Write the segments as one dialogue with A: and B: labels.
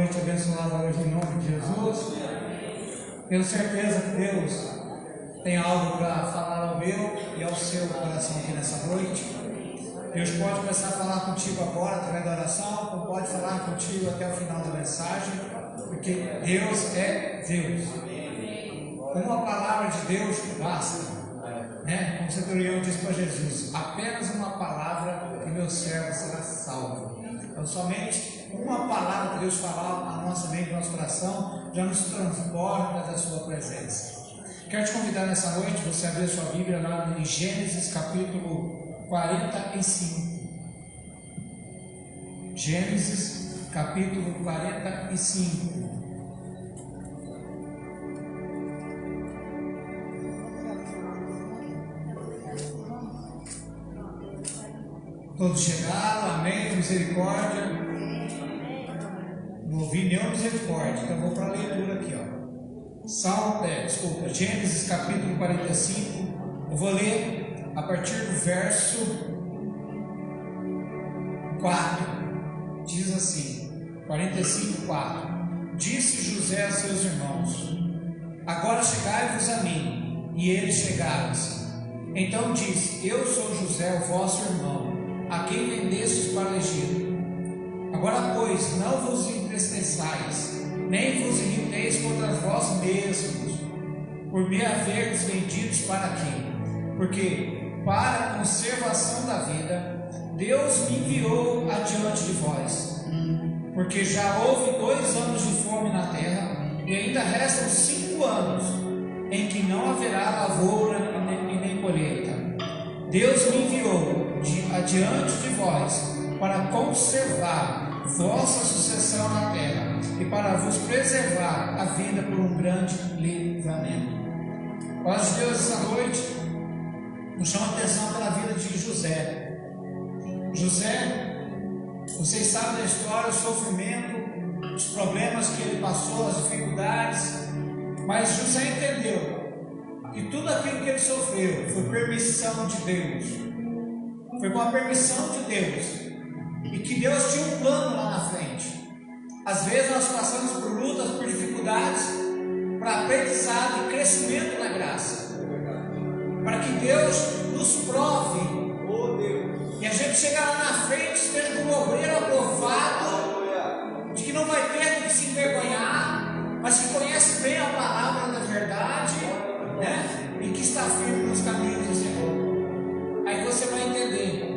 A: noite abençoada hoje em nome de Jesus. Tenho certeza que Deus tem algo para falar ao meu e ao seu coração aqui nessa noite. Deus pode começar a falar contigo agora através da oração, ou pode falar contigo até o final da mensagem, porque Deus é Deus. Uma palavra de Deus basta, né? Como o centurião disse para Jesus: apenas uma palavra e meu servo será salvo. Então, somente uma palavra que Deus falar na nossa mente, no nosso coração, já nos transporta da sua presença. Quero te convidar nessa noite, você abrir a sua Bíblia lá em Gênesis capítulo 45. Gênesis capítulo 45. Todos chegaram, amém, misericórdia. Não ouvi nenhuma misericórdia, então vou para a leitura aqui, ó. Gênesis capítulo 45. Eu vou ler a partir do verso 4. Diz assim, 45:4. Disse José a seus irmãos: agora chegai-vos a mim. E eles chegaram-se. Então disse: eu sou José, o vosso irmão, a quem vendestes para o Egito. Agora, pois, não vos entristeçais, nem vos irriteis contra vós mesmos, por me haverdes vendidos para aqui, porque para a conservação da vida Deus me enviou adiante de vós, porque já houve 2 anos de fome na terra, e ainda restam 5 anos em que não haverá lavoura e nem colheita. Deus me enviou adiante de vós para conservar vossa sucessão na terra e para vos preservar a vida por um grande livramento. A palavra de Deus essa noite nos chama a atenção pela vida de José. José, vocês sabem da história, o sofrimento, os problemas que ele passou, as dificuldades, mas José entendeu que tudo aquilo que ele sofreu foi permissão de Deus, foi com a permissão de Deus, e que Deus tinha um plano lá na frente. Às vezes nós passamos por lutas, por dificuldades, para aprendizado e crescimento na graça, para que Deus nos prove, e a gente chegar lá na frente sendo um obreiro aprovado, de que não vai ter do que se envergonhar, mas que conhece bem a palavra da verdade, né? E que está firme nos caminhos do Senhor. Aí você vai entender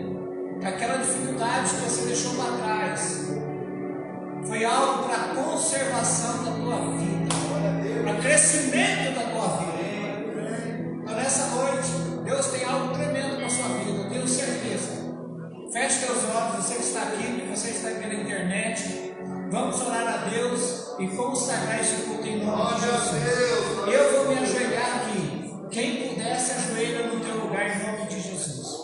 A: que aquela dificuldade que você deixou para trás foi algo para a conservação da tua vida, para crescimento da tua vida. Então nessa noite Deus tem algo tremendo na sua vida, eu tenho certeza. Feche teus olhos, você que está aqui, que você está pela internet. Vamos orar a Deus e consagrar esse culto em nome de Jesus. Eu vou me ajoelhar aqui. Quem puder, se ajoelha no teu lugar em nome de Jesus.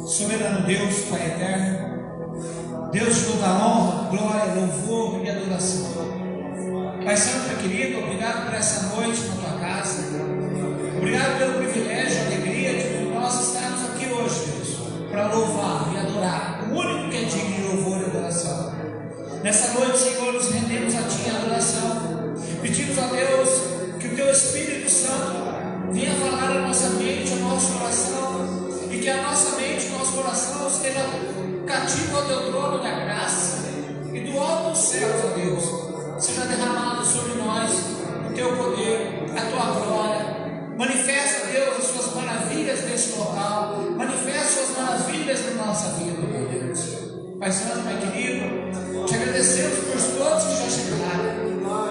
A: Soberano Deus, Pai eterno, Deus de toda honra, glória, louvor e adoração. Pai Santo, Pai querido, obrigado por essa noite na tua casa. Obrigado pelo privilégio, a alegria de nós estarmos aqui hoje, Deus, para louvar e adorar o único que é digno de louvor e adoração. Nessa noite, Senhor, nos rendemos a Ti em adoração. Pedimos a Deus que o Teu Espírito Santo venha falar a nossa mente, ao nosso coração, e que a nossa mente, o nosso coração esteja cativo ao Teu trono da graça, e do alto dos céus, ó Deus, seja derramado sobre nós o Teu poder, a Tua glória. Manifesta, Deus, as Suas maravilhas neste local, manifesta as Suas maravilhas na nossa vida, meu Deus. Pai Santo, Pai querido, te agradecemos por todos que já chegaram,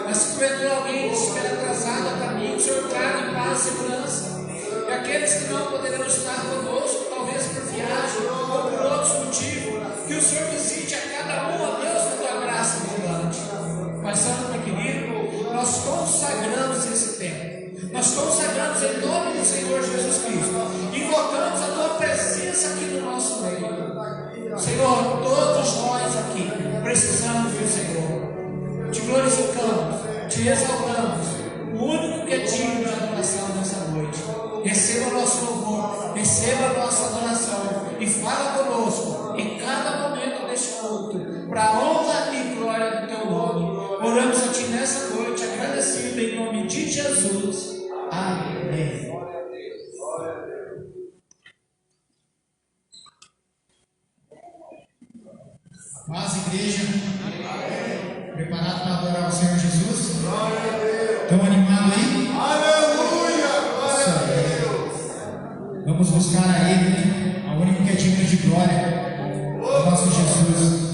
A: mas se porventura alguém que estiver atrasado a caminho, o Senhor traga em paz e segurança. E aqueles que não poderão estar conosco, talvez por viagem ou por outros motivos, que o Senhor visite a cada um, ó Deus, com a Tua graça abundante. Pai Santo, Pai querido, nós consagramos esse tempo. Nós consagramos em nome do Senhor Jesus Cristo, invocamos a Tua presença aqui no nosso meio. Senhor, todos nós aqui precisamos do Senhor. Te glorificamos, te exaltamos, o único que é digno de adoração nessa noite. Receba o nosso louvor, receba a nossa adoração e fala conosco em cada momento deste culto, para a honra Paz, igreja. Preparado para adorar o Senhor Jesus? Glória a Deus. Estão animados aí? Aleluia! Glória a Deus. Vamos buscar a Ele, a único que é digno de glória, o nosso Jesus.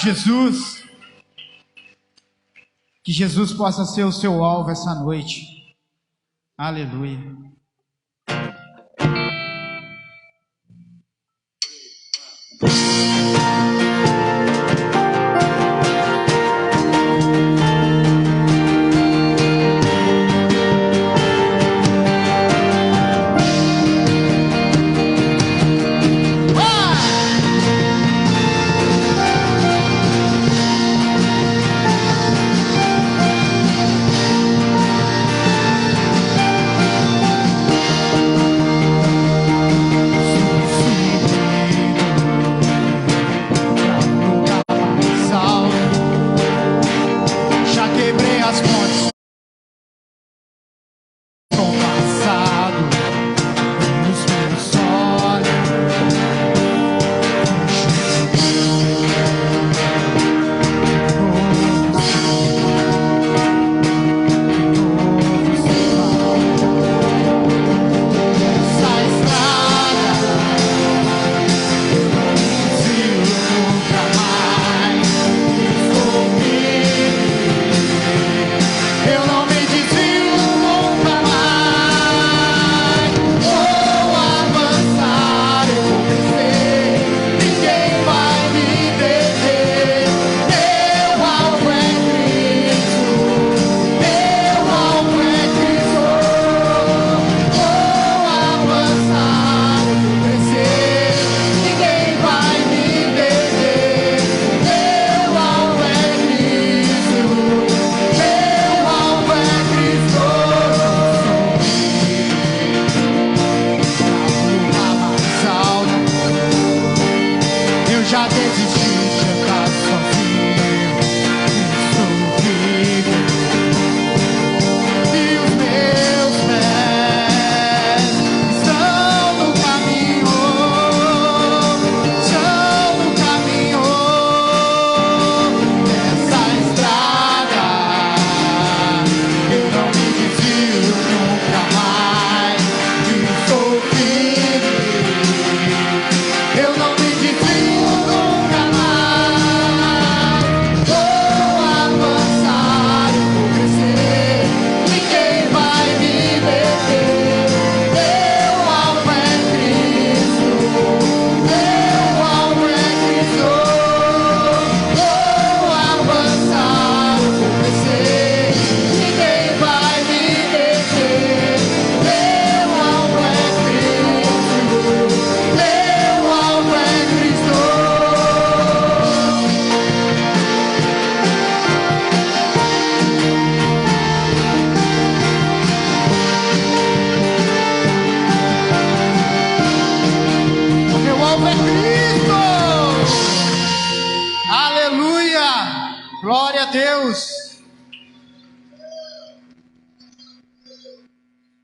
A: Jesus, que Jesus possa ser o seu alvo essa noite. Aleluia.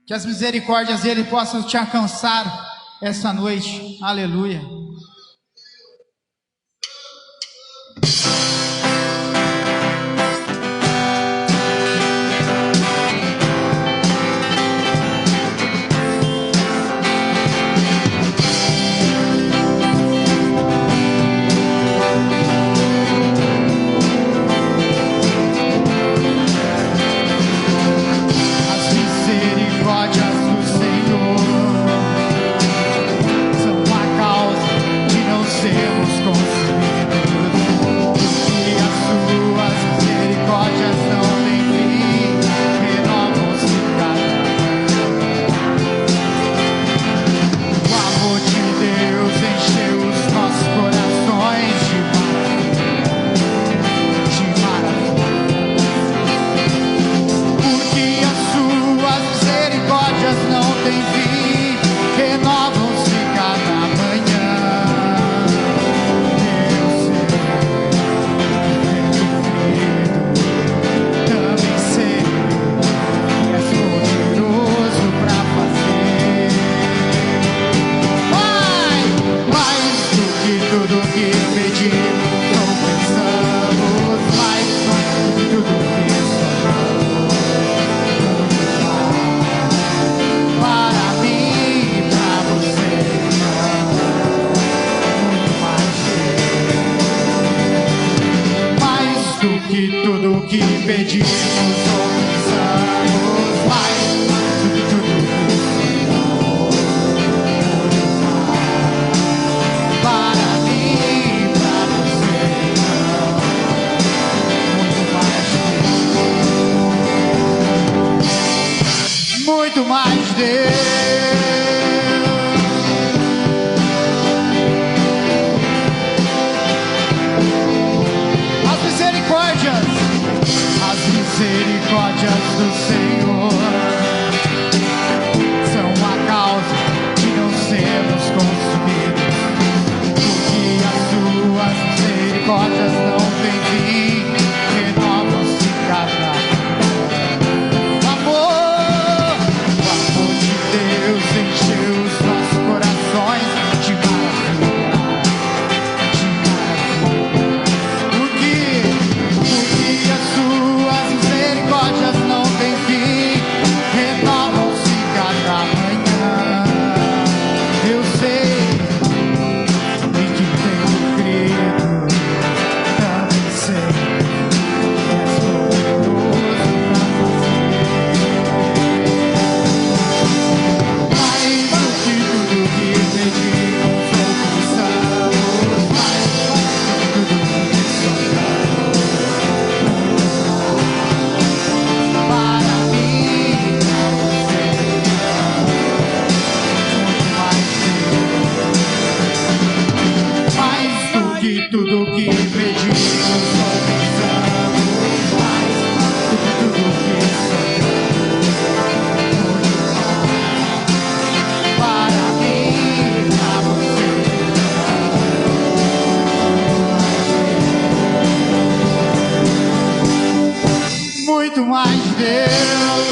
B: Que as misericórdias dele possam te alcançar essa noite. Aleluia. As misericórdias do Senhor são a causa de não sermos consumidos, porque as suas misericórdias não têm fim, renovam-se cada manhã. O amor de Deus encheu os nossos corações de maravilha, porque as suas misericórdias não têm fim, renovam-se cada manhã. Eu sei que também sei que és poderoso para fazer mais do que tudo que pedimos ou pensamos, mais do que tudo que sonhamos. Para mim e para você, muito mais do que tudo que pedimos ou pensamos, mais do que tudo que sonhamos. Para mim e para você, muito mais Deus. As misericórdias do Senhor são a causa de não sermos consumidos, porque as suas misericórdias não têm fim, renovam-se cada manhã. O amor de Deus encheu os nossos corações de maravilha, porque as suas misericórdias não têm fim, renovam-se cada manhã. Eu sei e que tenho crido, também sei que és poderoso para fazer mais do que tudo que pedimos ou pensamos, mais do que tudo que sonhamos. Para mim e para você, muito mais do que tudo que pedimos ou pensamos, mais do que tudo que sonhamos. Para mim e para você, muito mais Deus.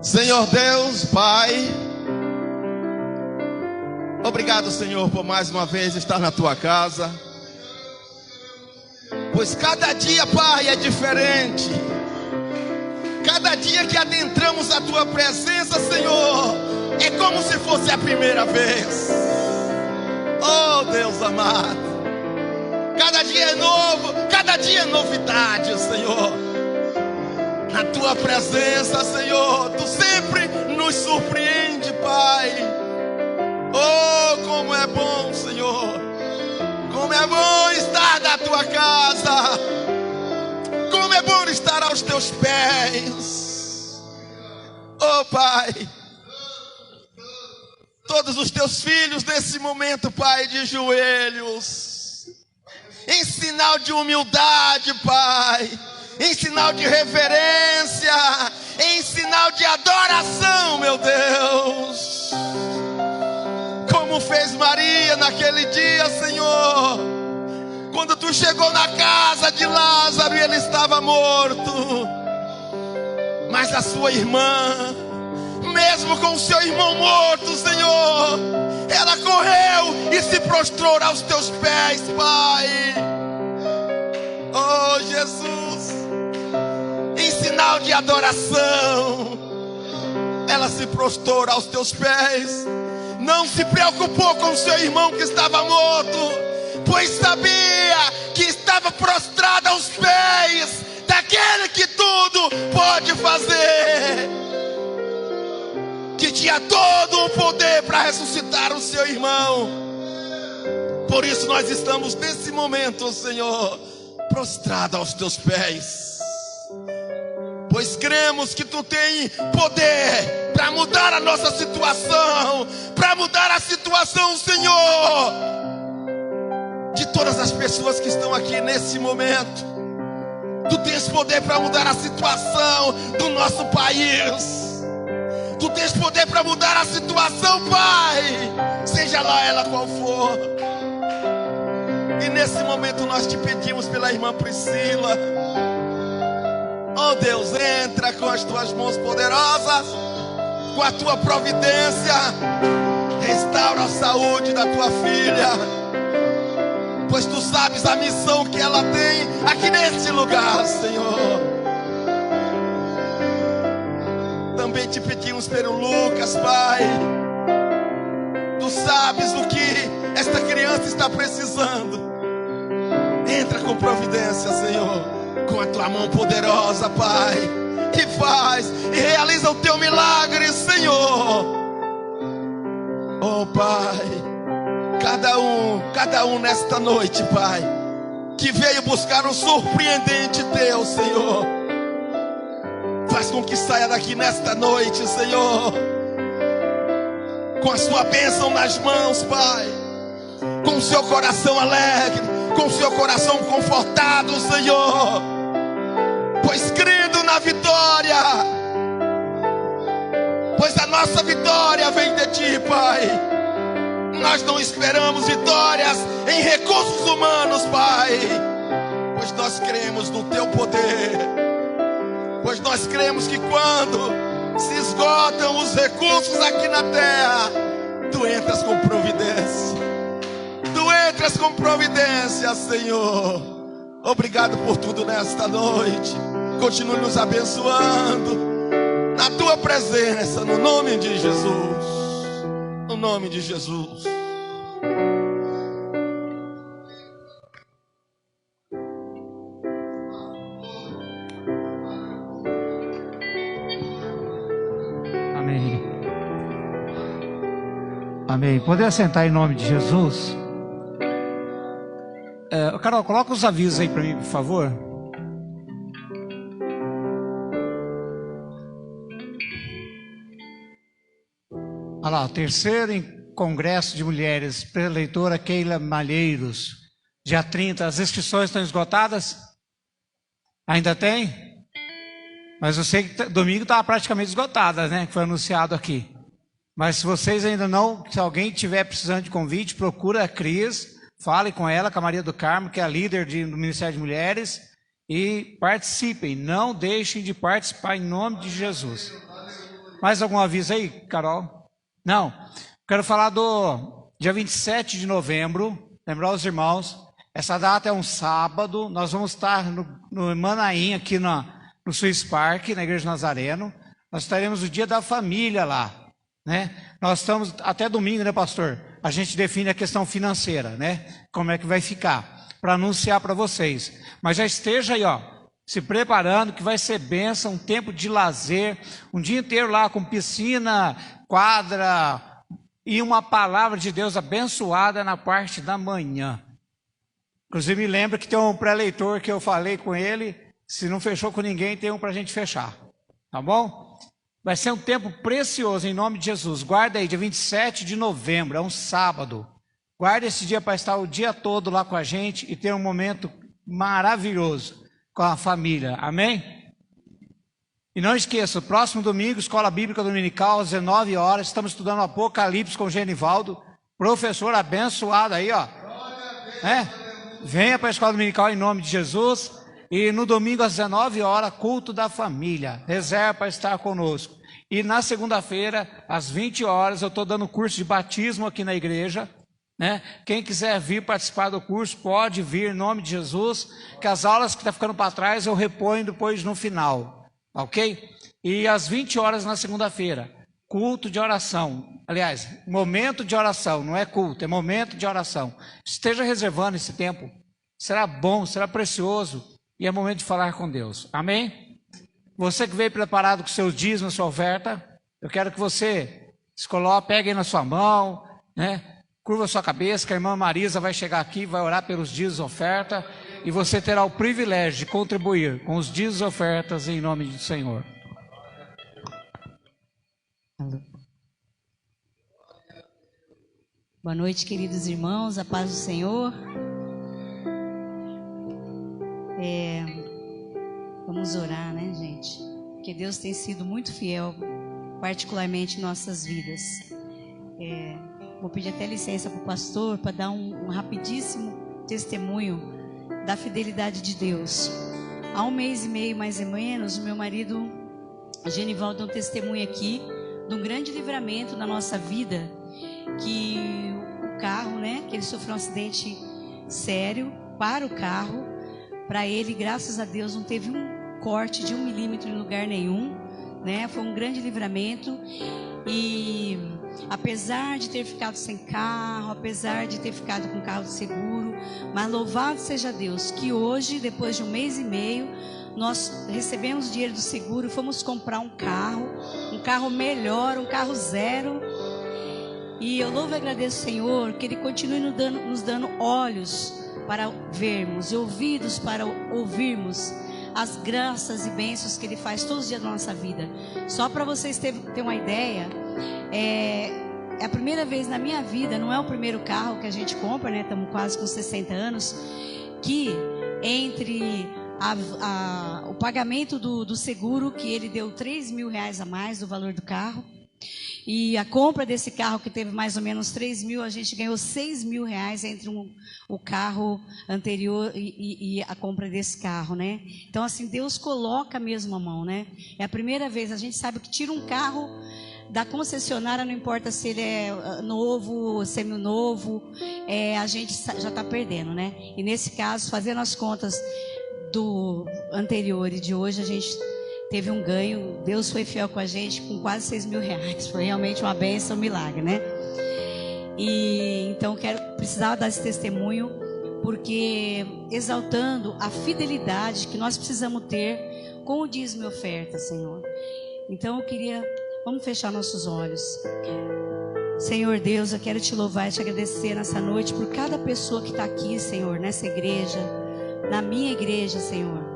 C: Senhor Deus, Pai, obrigado, Senhor, por mais uma vez estar na tua casa, pois cada dia, Pai, é diferente. Cada dia que adentramos a tua presença, Senhor, é como se fosse a primeira vez. Oh, Deus amado, cada dia é novo, cada dia é novidade, Senhor. Na tua presença, Senhor, tu sempre nos surpreende, Pai. Oh, como é bom, Senhor, como é bom estar na tua casa, como é bom estar aos teus pés. Oh, Pai, todos os teus filhos nesse momento, Pai, de joelhos, em sinal de humildade, Pai, em sinal de reverência, em sinal de adoração, meu Deus. Como fez Maria naquele dia, Senhor, quando tu chegou na casa de Lázaro e ele estava morto. Mas a sua irmã, mesmo com o seu irmão morto, Senhor, ela correu e se prostrou aos teus pés, Pai. Oh, Jesus, em sinal de adoração, ela se prostrou aos teus pés. Não se preocupou com seu irmão que estava morto, pois sabia que estava prostrada aos pés daquele que tudo pode fazer, que tinha todo o poder para ressuscitar o seu irmão. Por isso nós estamos nesse momento, Senhor, prostrado aos teus pés, pois cremos que tu tens poder para mudar a nossa situação, para mudar a situação, Senhor, de todas as pessoas que estão aqui nesse momento. Tu tens poder para mudar a situação do nosso país. Tu tens poder para mudar a situação, Pai, seja lá ela qual for. E nesse momento nós te pedimos pela irmã Priscila. Oh Deus, entra com as tuas mãos poderosas, com a tua providência, restaura a saúde da tua filha, pois tu sabes a missão que ela tem aqui neste lugar, Senhor. Também te pedimos pelo Lucas, Pai. Tu sabes o que esta criança está precisando. Entra com providência, Senhor, com a tua mão poderosa, Pai, e faz e realiza o teu milagre, Senhor. Oh, Pai, cada um nesta noite, Pai, que veio buscar um surpreendente teu, Senhor, faz com que saia daqui nesta noite, Senhor, com a sua bênção nas mãos, Pai, com o seu coração alegre, com o seu coração confortado, Senhor, pois crendo na vitória, pois a nossa vitória vem de Ti, Pai. Nós não esperamos vitórias em recursos humanos, Pai, pois nós cremos no Teu poder, pois nós cremos que quando se esgotam os recursos aqui na terra, Tu entras com providência. Tu entras com providência, Senhor. Obrigado por tudo nesta noite. Continue nos abençoando na Tua presença, no nome de Jesus. No nome de Jesus.
A: Amém. Amém. Poder sentar em nome de Jesus. Carol, coloca os avisos aí para mim, por favor. Olha lá, o terceiro Congresso de Mulheres, Preleitora Keila Malheiros, dia 30. As inscrições estão esgotadas? Ainda tem? Mas eu sei que domingo estava praticamente esgotada, né? Que foi anunciado aqui. Mas se vocês ainda não, se alguém estiver precisando de convite, procura a Cris, fale com ela, com a Maria do Carmo, que é a líder do Ministério de Mulheres, e participem, não deixem de participar em nome de Jesus. Mais algum aviso aí, Carol? Não. Quero falar do dia 27 de novembro, lembrar os irmãos, essa data é um sábado, nós vamos estar no Manaim, aqui no Swiss Park, na Igreja Nazareno. Nós estaremos o dia da família lá, né? Nós estamos até domingo, né, pastor? A gente define a questão financeira, né? Como é que vai ficar, para anunciar para vocês. Mas já esteja aí, ó, se preparando, que vai ser bênção, um tempo de lazer, um dia inteiro lá com piscina, quadra e uma palavra de Deus abençoada na parte da manhã. Inclusive me lembra que tem um pré-leitor que eu falei com ele, se não fechou com ninguém, tem um para a gente fechar, tá bom? Vai ser um tempo precioso, em nome de Jesus. Guarda aí, dia 27 de novembro, é um sábado. Guarda esse dia para estar o dia todo lá com a gente e ter um momento maravilhoso com a família, amém? E não esqueça, o próximo domingo, Escola Bíblica Dominical, às 19 horas, estamos estudando Apocalipse com o Genivaldo, professor abençoado aí, ó. Venha para a Escola Dominical em nome de Jesus. E no domingo às 19 horas, culto da família, reserva para estar conosco. E na segunda-feira, às 20 horas, eu estou dando curso de batismo aqui na igreja, né? Quem quiser vir participar do curso, pode vir em nome de Jesus, que as aulas que estão ficando para trás eu reponho depois no final, ok? E às 20 horas na segunda-feira, culto de oração. Aliás, momento de oração, não é culto, é momento de oração. Esteja reservando esse tempo, será bom, será precioso. E é momento de falar com Deus, amém? Você que veio preparado com seus dízimos, sua oferta, eu quero que você se coloque, pegue aí na sua mão, né? Curva a sua cabeça, que a irmã Marisa vai chegar aqui, vai orar pelos dízimos e oferta, e você terá o privilégio de contribuir com os dízimos e ofertas em nome do Senhor.
D: Boa noite, queridos irmãos, a paz do Senhor. Vamos orar, né, gente? Porque Deus tem sido muito fiel, particularmente em nossas vidas. Vou pedir até licença para o pastor para dar um rapidíssimo testemunho da fidelidade de Deus. Há 1 mês e meio, mais ou menos, o meu marido, Genivaldo, deu um testemunho aqui de um grande livramento na nossa vida, que o carro, né, que ele sofreu um acidente sério para o carro. Para ele, graças a Deus, não teve um corte de 1 milímetro em lugar nenhum, né? Foi um grande livramento. E apesar de ter ficado sem carro, apesar de ter ficado com carro de seguro, mas louvado seja Deus, que hoje, depois de 1 mês e meio, nós recebemos o dinheiro do seguro e fomos comprar um carro melhor, um carro zero. E eu louvo e agradeço, Senhor, que Ele continue nos dando olhos para vermos e ouvidos para ouvirmos as graças e bênçãos que Ele faz todos os dias da nossa vida. Só para vocês terem uma ideia, é a primeira vez na minha vida, não é o primeiro carro que a gente compra, né? Estamos quase com 60 anos, que entre o pagamento do seguro, que ele deu R$3.000 a mais do valor do carro, e a compra desse carro, que teve mais ou menos 3 mil, a gente ganhou R$6.000 entre o carro anterior e a compra desse carro, né? Então, assim, Deus coloca mesmo a mão, né? É a primeira vez, a gente sabe que tira um carro da concessionária, não importa se ele é novo, seminovo, a gente já está perdendo, né? E nesse caso, fazendo as contas do anterior e de hoje, a gente teve um ganho. Deus foi fiel com a gente com quase R$6.000. Foi realmente uma bênção, um milagre, né? E então precisava dar esse testemunho, porque exaltando a fidelidade que nós precisamos ter com o dízimo e oferta, Senhor. Então vamos fechar nossos olhos. Senhor Deus, eu quero te louvar e te agradecer nessa noite por cada pessoa que está aqui, Senhor, nessa igreja, na minha igreja, Senhor,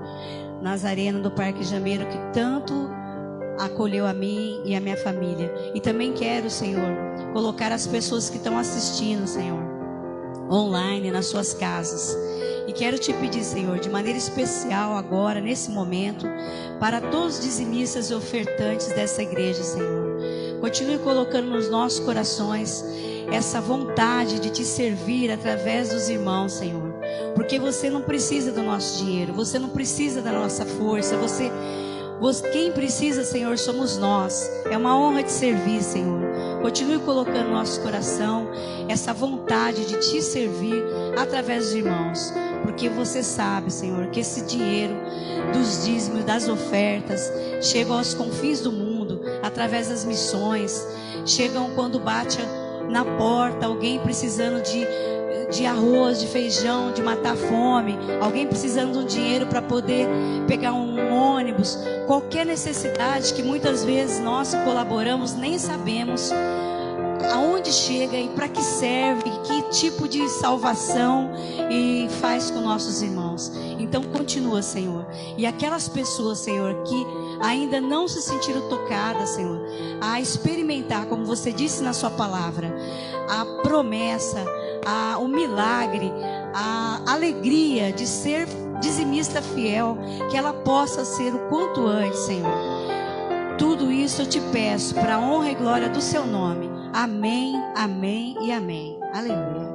D: Nazareno do Parque Jameiro, que tanto acolheu a mim e a minha família. E também quero, Senhor, colocar as pessoas que estão assistindo, Senhor, online, nas suas casas. E quero te pedir, Senhor, de maneira especial agora, nesse momento, para todos os dizimistas e ofertantes dessa igreja, Senhor. Continue colocando nos nossos corações essa vontade de te servir através dos irmãos, Senhor. Porque você não precisa do nosso dinheiro, você não precisa da nossa força, Quem precisa, Senhor, somos nós. É uma honra te servir, Senhor. Continue colocando no nosso coração essa vontade de te servir através dos irmãos, porque você sabe, Senhor, que esse dinheiro dos dízimos, das ofertas, chega aos confins do mundo, através das missões, chegam quando bate na porta alguém precisando de arroz, de feijão, de matar a fome, alguém precisando de um dinheiro para poder pegar um ônibus, qualquer necessidade que muitas vezes nós que colaboramos nem sabemos aonde chega e para que serve, que tipo de salvação e faz com nossos irmãos. Então continua, Senhor, e aquelas pessoas, Senhor, que ainda não se sentiram tocadas, Senhor, a experimentar, como você disse na sua palavra, a promessa, o milagre, a alegria de ser dizimista fiel, que ela possa ser o quanto antes, Senhor. Tudo isso eu te peço para a honra e glória do seu nome. Amém, amém e amém. Aleluia.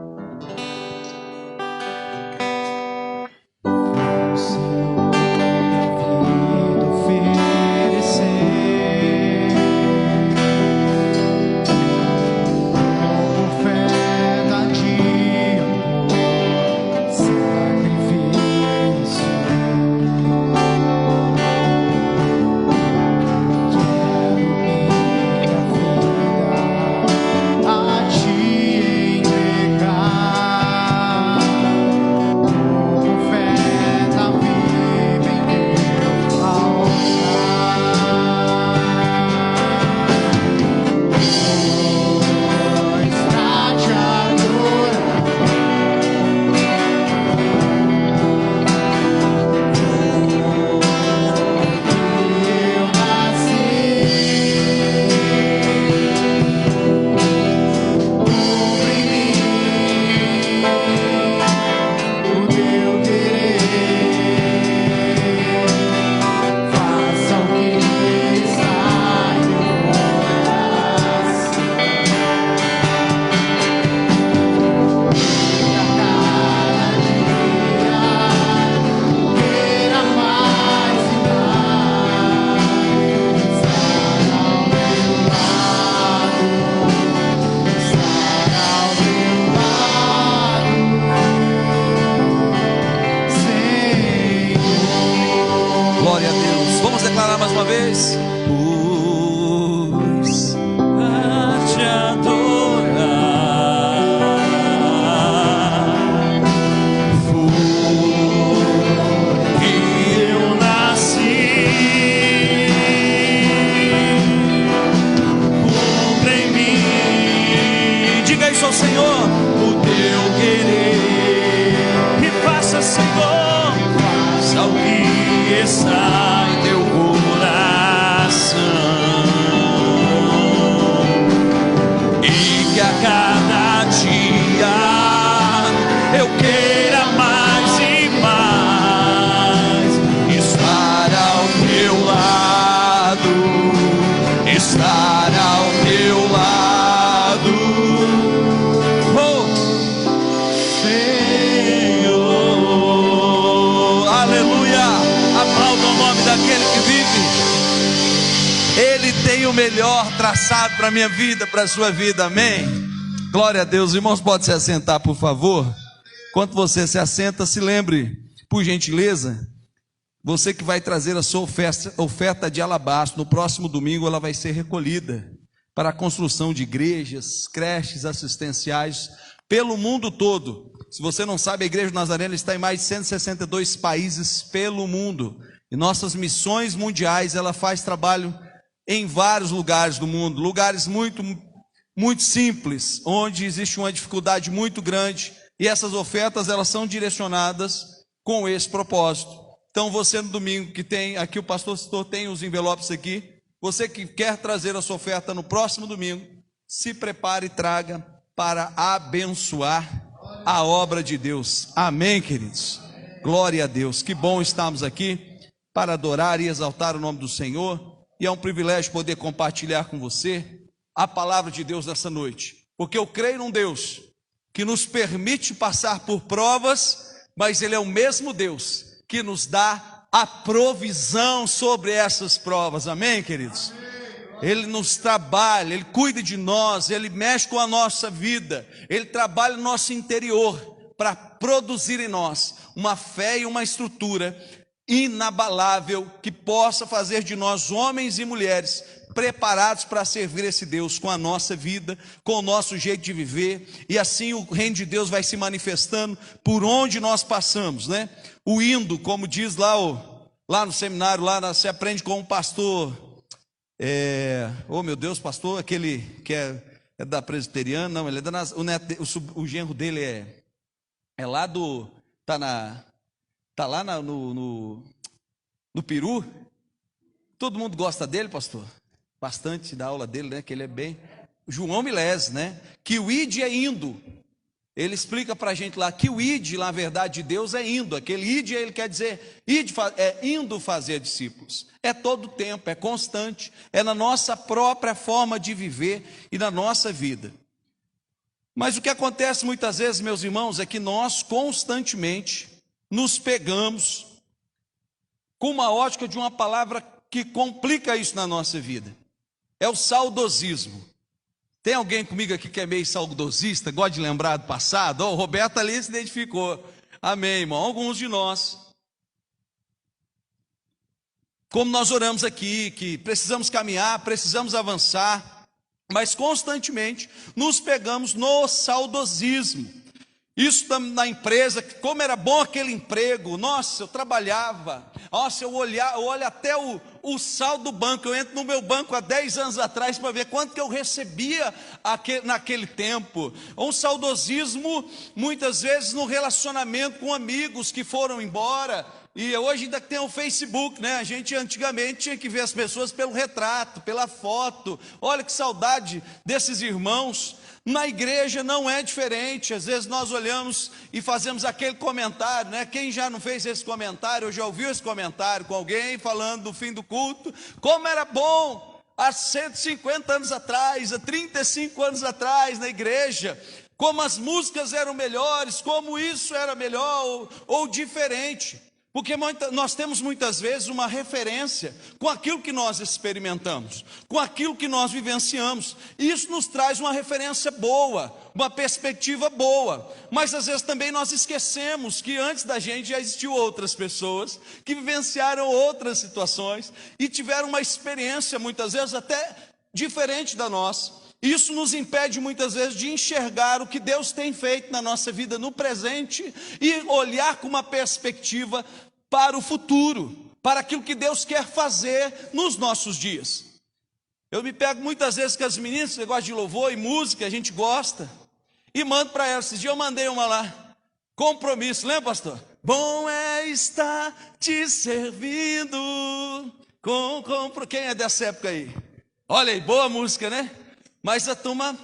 E: Melhor traçado para a minha vida, para a sua vida, amém? Glória a Deus. Irmãos, pode se assentar, por favor. Enquanto você se assenta, se lembre, por gentileza, você que vai trazer a sua oferta de alabastro, no próximo domingo ela vai ser recolhida para a construção de igrejas, creches assistenciais pelo mundo todo. Se você não sabe, a Igreja Nazarena está em mais de 162 países pelo mundo, e nossas missões mundiais, ela faz trabalho em vários lugares do mundo, lugares muito simples, onde existe uma dificuldade muito grande, e essas ofertas elas são direcionadas com esse propósito. Então você no domingo que tem, aqui o pastor citou, tem os envelopes aqui, você que quer trazer a sua oferta no próximo domingo, se prepare e traga para abençoar a obra de Deus. Amém, queridos? Glória a Deus. Que bom estarmos aqui para adorar e exaltar o nome do Senhor. E é um privilégio poder compartilhar com você a palavra de Deus nessa noite. Porque eu creio num Deus que nos permite passar por provas, mas Ele é o mesmo Deus que nos dá a provisão sobre essas provas, amém, queridos? Ele nos trabalha, Ele cuida de nós, Ele mexe com a nossa vida, Ele trabalha no nosso interior para produzir em nós uma fé e uma estrutura inabalável que possa fazer de nós homens e mulheres preparados para servir esse Deus com a nossa vida, com o nosso jeito de viver, e assim o reino de Deus vai se manifestando por onde nós passamos, né? O indo, como diz lá no seminário, você aprende com um pastor, oh meu Deus, pastor, aquele que é da presbiteriana, não, ele é da, o genro dele é lá tá lá no Peru. Todo mundo gosta dele, pastor? Bastante da aula dele, né? Que ele é bem. João Milés, né? Que o id é indo. Ele explica para a gente lá que o id, na verdade, de Deus é indo. Aquele id, ele quer dizer, indo fazer discípulos. É todo o tempo, é constante, é na nossa própria forma de viver e na nossa vida. Mas o que acontece muitas vezes, meus irmãos, é que nós constantemente nos pegamos com uma ótica de uma palavra que complica isso na nossa vida. É o saudosismo. Tem alguém comigo aqui que é meio saudosista, gosta de lembrar do passado? O Roberto ali se identificou. Amém, irmão. Alguns de nós. Como nós oramos aqui, que precisamos caminhar, precisamos avançar, mas constantemente nos pegamos no saudosismo. Isso na empresa, como era bom aquele emprego, nossa, eu trabalhava, nossa, eu olho até o saldo do banco, eu entro no meu banco há 10 anos atrás para ver quanto que eu recebia naquele tempo. Um saudosismo, muitas vezes no relacionamento com amigos que foram embora, e hoje ainda tem o Facebook, né? A gente antigamente tinha que ver as pessoas pelo retrato, pela foto. Olha que saudade desses irmãos. Na igreja não é diferente. Às vezes nós olhamos e fazemos aquele comentário, né? Quem já não fez esse comentário, ou já ouviu esse comentário com alguém falando do fim do culto, como era bom há 150 anos atrás, há 35 anos atrás na igreja, como as músicas eram melhores, como isso era melhor ou diferente. Porque nós temos muitas vezes uma referência com aquilo que nós experimentamos, com aquilo que nós vivenciamos. E isso nos traz uma referência boa, uma perspectiva boa. Mas às vezes também nós esquecemos que antes da gente já existiu outras pessoas que vivenciaram outras situações e tiveram uma experiência muitas vezes até diferente da nossa. Isso nos impede muitas vezes de enxergar o que Deus tem feito na nossa vida no presente e olhar com uma perspectiva para o futuro, para aquilo que Deus quer fazer nos nossos dias. Eu me pego muitas vezes com as meninas, esse negócio de louvor e música, a gente gosta, e mando para elas. Esses dias eu mandei uma lá, compromisso, lembra, pastor? Bom é estar te servindo. Quem é dessa época aí? Olha aí, boa música, né? Mas a turma,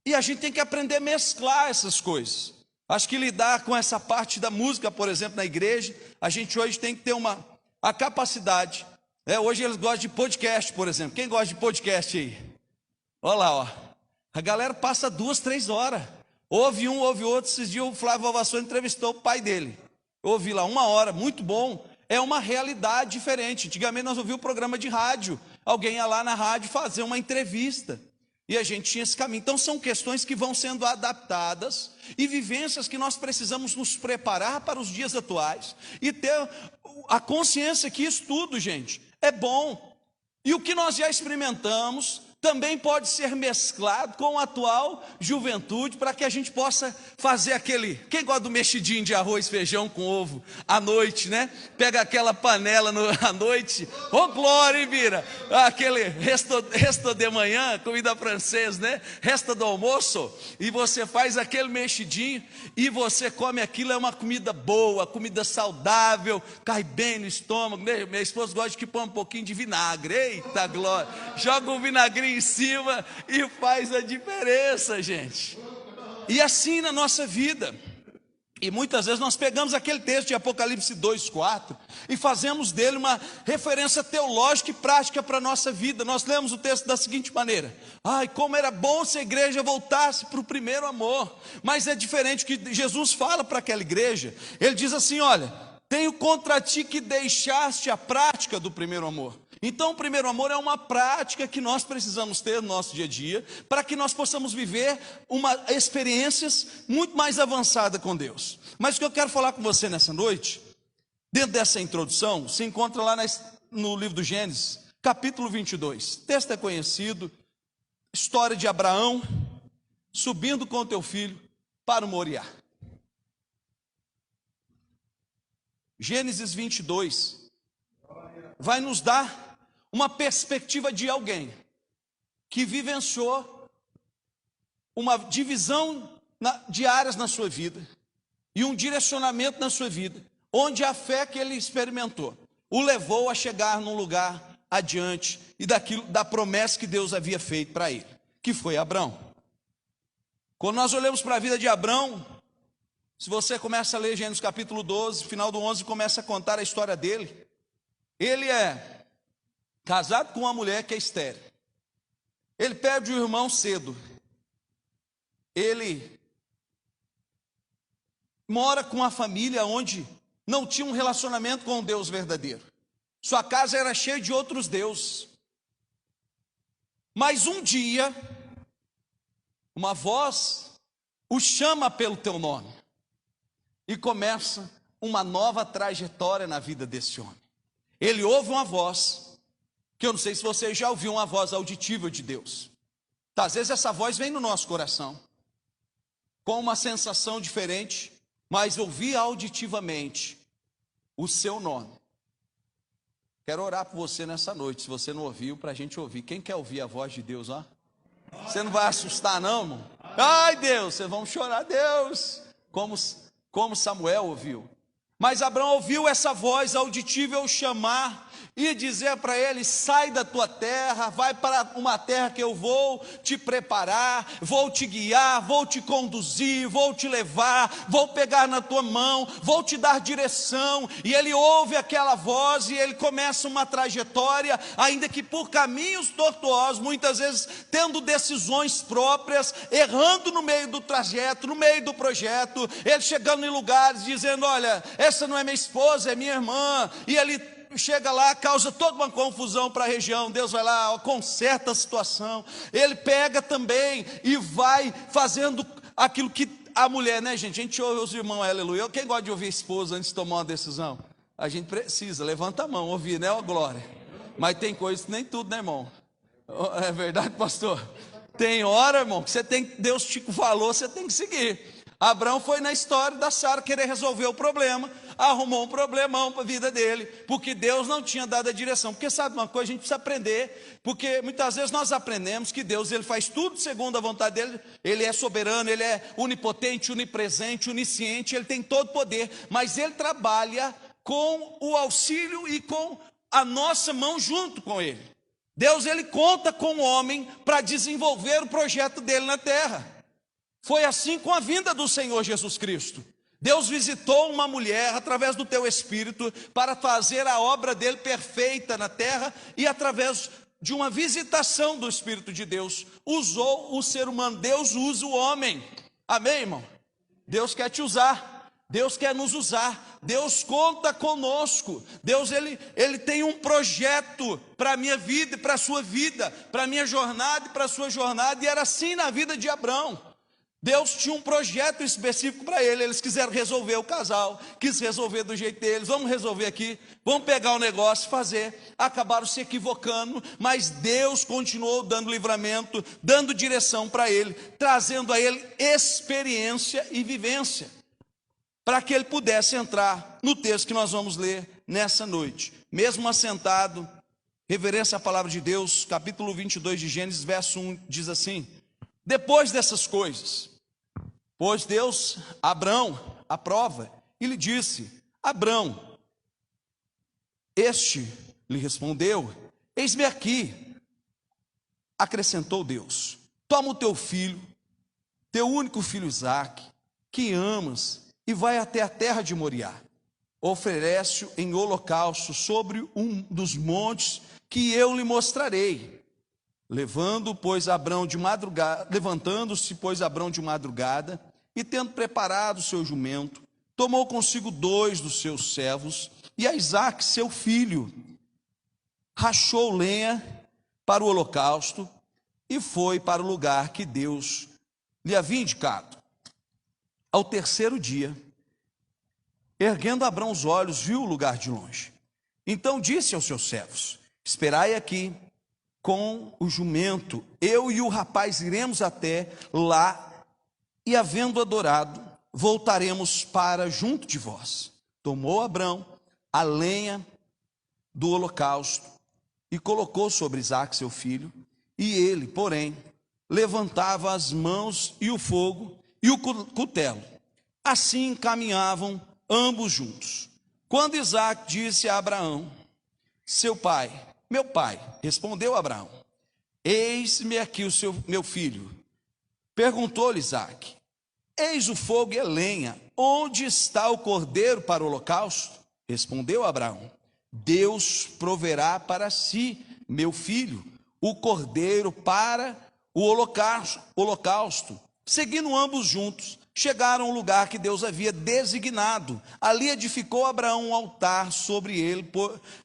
E: e a gente tem que aprender a mesclar essas coisas. Acho que lidar com essa parte da música, por exemplo, na igreja, a gente hoje tem que ter a capacidade. Hoje eles gostam de podcast, por exemplo. Quem gosta de podcast aí? Olha lá, ó. A galera passa 2, 3 horas. Ouve um, ouve outro. Esses dias o Flávio Alvassor entrevistou o pai dele. Eu ouvi lá 1 hora, muito bom. É uma realidade diferente. Antigamente nós ouvíamos o programa de rádio. Alguém ia lá na rádio fazer uma entrevista. E a gente tinha esse caminho. Então são questões que vão sendo adaptadas e vivências que nós precisamos nos preparar para os dias atuais e ter a consciência que isso tudo, gente, é bom. E o que nós já experimentamos também pode ser mesclado com a atual juventude para que a gente possa fazer aquele... Quem gosta do mexidinho de arroz, feijão com ovo à noite, né? Pega aquela panela à noite. Ô, glória, hein, Bira? Aquele resto de manhã, comida francesa, né? Resta do almoço. E você faz aquele mexidinho e você come aquilo. É uma comida boa, comida saudável, cai bem no estômago. Minha esposa gosta de que põe um pouquinho de vinagre. Eita, glória! Joga um vinagrinho em cima e faz a diferença, gente. E assim na nossa vida. E muitas vezes nós pegamos aquele texto de Apocalipse 2:4 e fazemos dele uma referência teológica e prática para a nossa vida. Nós lemos o texto da seguinte maneira: ai, como era bom se a igreja voltasse para o primeiro amor. Mas é diferente o que Jesus fala para aquela igreja. Ele diz assim, olha, tenho contra ti que deixaste a prática do primeiro amor. Então, o primeiro amor é uma prática que nós precisamos ter no nosso dia a dia, para que nós possamos viver experiências muito mais avançadas com Deus. Mas o que eu quero falar com você nessa noite, dentro dessa introdução, se encontra lá no livro do Gênesis, capítulo 22. O texto é conhecido, história de Abraão subindo com o teu filho para o Moriá. Gênesis 22 vai nos dar uma perspectiva de alguém que vivenciou uma divisão de áreas na sua vida e um direcionamento na sua vida, onde a fé que ele experimentou o levou a chegar num lugar adiante e da promessa que Deus havia feito para ele, que foi Abrão. Quando nós olhamos para a vida de Abrão, se você começa a ler Gênesis capítulo 12, final do 11, começa a contar a história dele. Ele é casado com uma mulher que é estéril. Ele perde o irmão cedo. Ele mora com uma família onde não tinha um relacionamento com o Deus verdadeiro. Sua casa era cheia de outros deuses. Mas um dia, uma voz o chama pelo teu nome. E começa uma nova trajetória na vida desse homem. Ele ouve uma voz, que eu não sei se você já ouviu uma voz auditível de Deus. Às vezes essa voz vem no nosso coração, com uma sensação diferente, mas ouvir auditivamente o seu nome. Quero orar por você nessa noite, se você não ouviu, para a gente ouvir. Quem quer ouvir a voz de Deus, ó? Você não vai assustar não, irmão? Ai Deus, vocês vão chorar, Deus, como Samuel ouviu. Mas Abraão ouviu essa voz auditível chamar e dizer para ele: sai da tua terra, vai para uma terra que eu vou te preparar, vou te guiar, vou te conduzir, vou te levar, vou pegar na tua mão, vou te dar direção. E ele ouve aquela voz e ele começa uma trajetória, ainda que por caminhos tortuosos, muitas vezes tendo decisões próprias, errando no meio do trajeto, no meio do projeto, ele chegando em lugares dizendo: olha, essa não é minha esposa, é minha irmã. E ele chega lá, causa toda uma confusão para a região. Deus vai lá, conserta a situação. Ele pega também e vai fazendo aquilo que a mulher, né, gente? A gente ouve os irmãos, aleluia. Quem gosta de ouvir a esposa antes de tomar uma decisão? A gente precisa, levanta a mão, ouvir, né, ó glória. Mas tem coisas, nem tudo, né, irmão? É verdade, pastor? Tem hora, irmão, que você tem, Deus te falou, você tem que seguir. Abraão foi na história da Sara querer resolver o problema, arrumou um problemão para a vida dele, porque Deus não tinha dado a direção. Porque sabe uma coisa, a gente precisa aprender, porque muitas vezes nós aprendemos que Deus, ele faz tudo segundo a vontade dele. Ele é soberano, ele é onipotente, onipresente, onisciente, ele tem todo poder, mas ele trabalha com o auxílio e com a nossa mão junto com ele. Deus, ele conta com o homem para desenvolver o projeto dele na terra. Foi assim com a vinda do Senhor Jesus Cristo. Deus visitou uma mulher através do teu Espírito para fazer a obra dele perfeita na terra, e através de uma visitação do Espírito de Deus, usou o ser humano. Deus usa o homem. Amém, irmão? Deus quer te usar, Deus quer nos usar, Deus conta conosco. Deus, ele tem um projeto para a minha vida e para a sua vida, para a minha jornada e para a sua jornada, e era assim na vida de Abraão. Deus tinha um projeto específico para ele. Eles quiseram resolver, o casal quis resolver do jeito deles. Vamos resolver aqui, vamos pegar o negócio, fazer. Acabaram se equivocando, mas Deus continuou dando livramento, dando direção para ele, trazendo a ele experiência e vivência, para que ele pudesse entrar no texto que nós vamos ler nessa noite. Mesmo assentado, reverência à palavra de Deus, capítulo 22 de Gênesis, verso 1, diz assim: depois dessas coisas, pôs Deus Abrão à prova e lhe disse: Abrão. Este lhe respondeu: eis-me aqui. Acrescentou Deus: toma o teu filho, teu único filho Isaque, que amas, e vai até a terra de Moriá. Oferece-o em holocausto sobre um dos montes que eu lhe mostrarei. Levantando-se, pois, Abrão de madrugada, e tendo preparado o seu jumento, tomou consigo 2 dos seus servos e a Isaque, seu filho, rachou lenha para o holocausto e foi para o lugar que Deus lhe havia indicado. Ao terceiro dia, erguendo Abrão os olhos, viu o lugar de longe. Então disse aos seus servos: esperai aqui com o jumento, eu e o rapaz iremos até lá, e havendo adorado, voltaremos para junto de vós. Tomou Abrão a lenha do holocausto e colocou sobre Isaque seu filho, e ele, porém, levantava as mãos e o fogo e o cutelo. Assim caminhavam ambos juntos. Quando Isaque disse a Abraão: seu pai, meu pai, respondeu Abraão: eis-me aqui meu filho. Perguntou-lhe Isaque: eis o fogo e a lenha, onde está o cordeiro para o holocausto? Respondeu Abraão: Deus proverá para si, meu filho, o cordeiro para o holocausto. Seguindo ambos juntos, chegaram ao lugar que Deus havia designado. Ali edificou Abraão um altar, sobre ele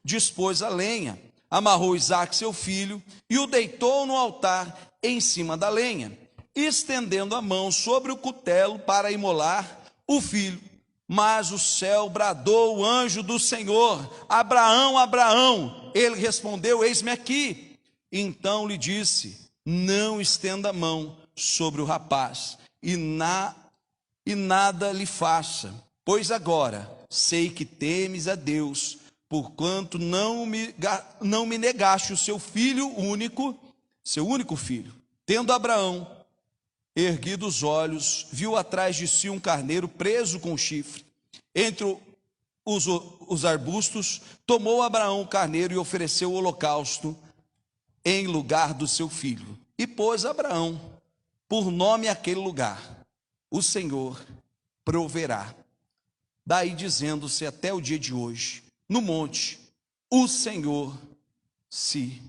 E: dispôs a lenha. Amarrou Isaque seu filho e o deitou no altar em cima da lenha, estendendo a mão sobre o cutelo para imolar o filho. Mas o céu bradou o anjo do Senhor: Abraão, Abraão. Ele respondeu: eis-me aqui. Então lhe disse: não estenda a mão sobre o rapaz e nada lhe faça, pois agora sei que temes a Deus, porquanto não me negaste o seu único filho. Tendo Abraão erguido os olhos, viu atrás de si um carneiro preso com chifre entre os arbustos. Tomou Abraão o carneiro e ofereceu o holocausto em lugar do seu filho. E pôs Abraão por nome aquele lugar: o Senhor proverá. Daí dizendo-se até o dia de hoje, no monte, o Senhor se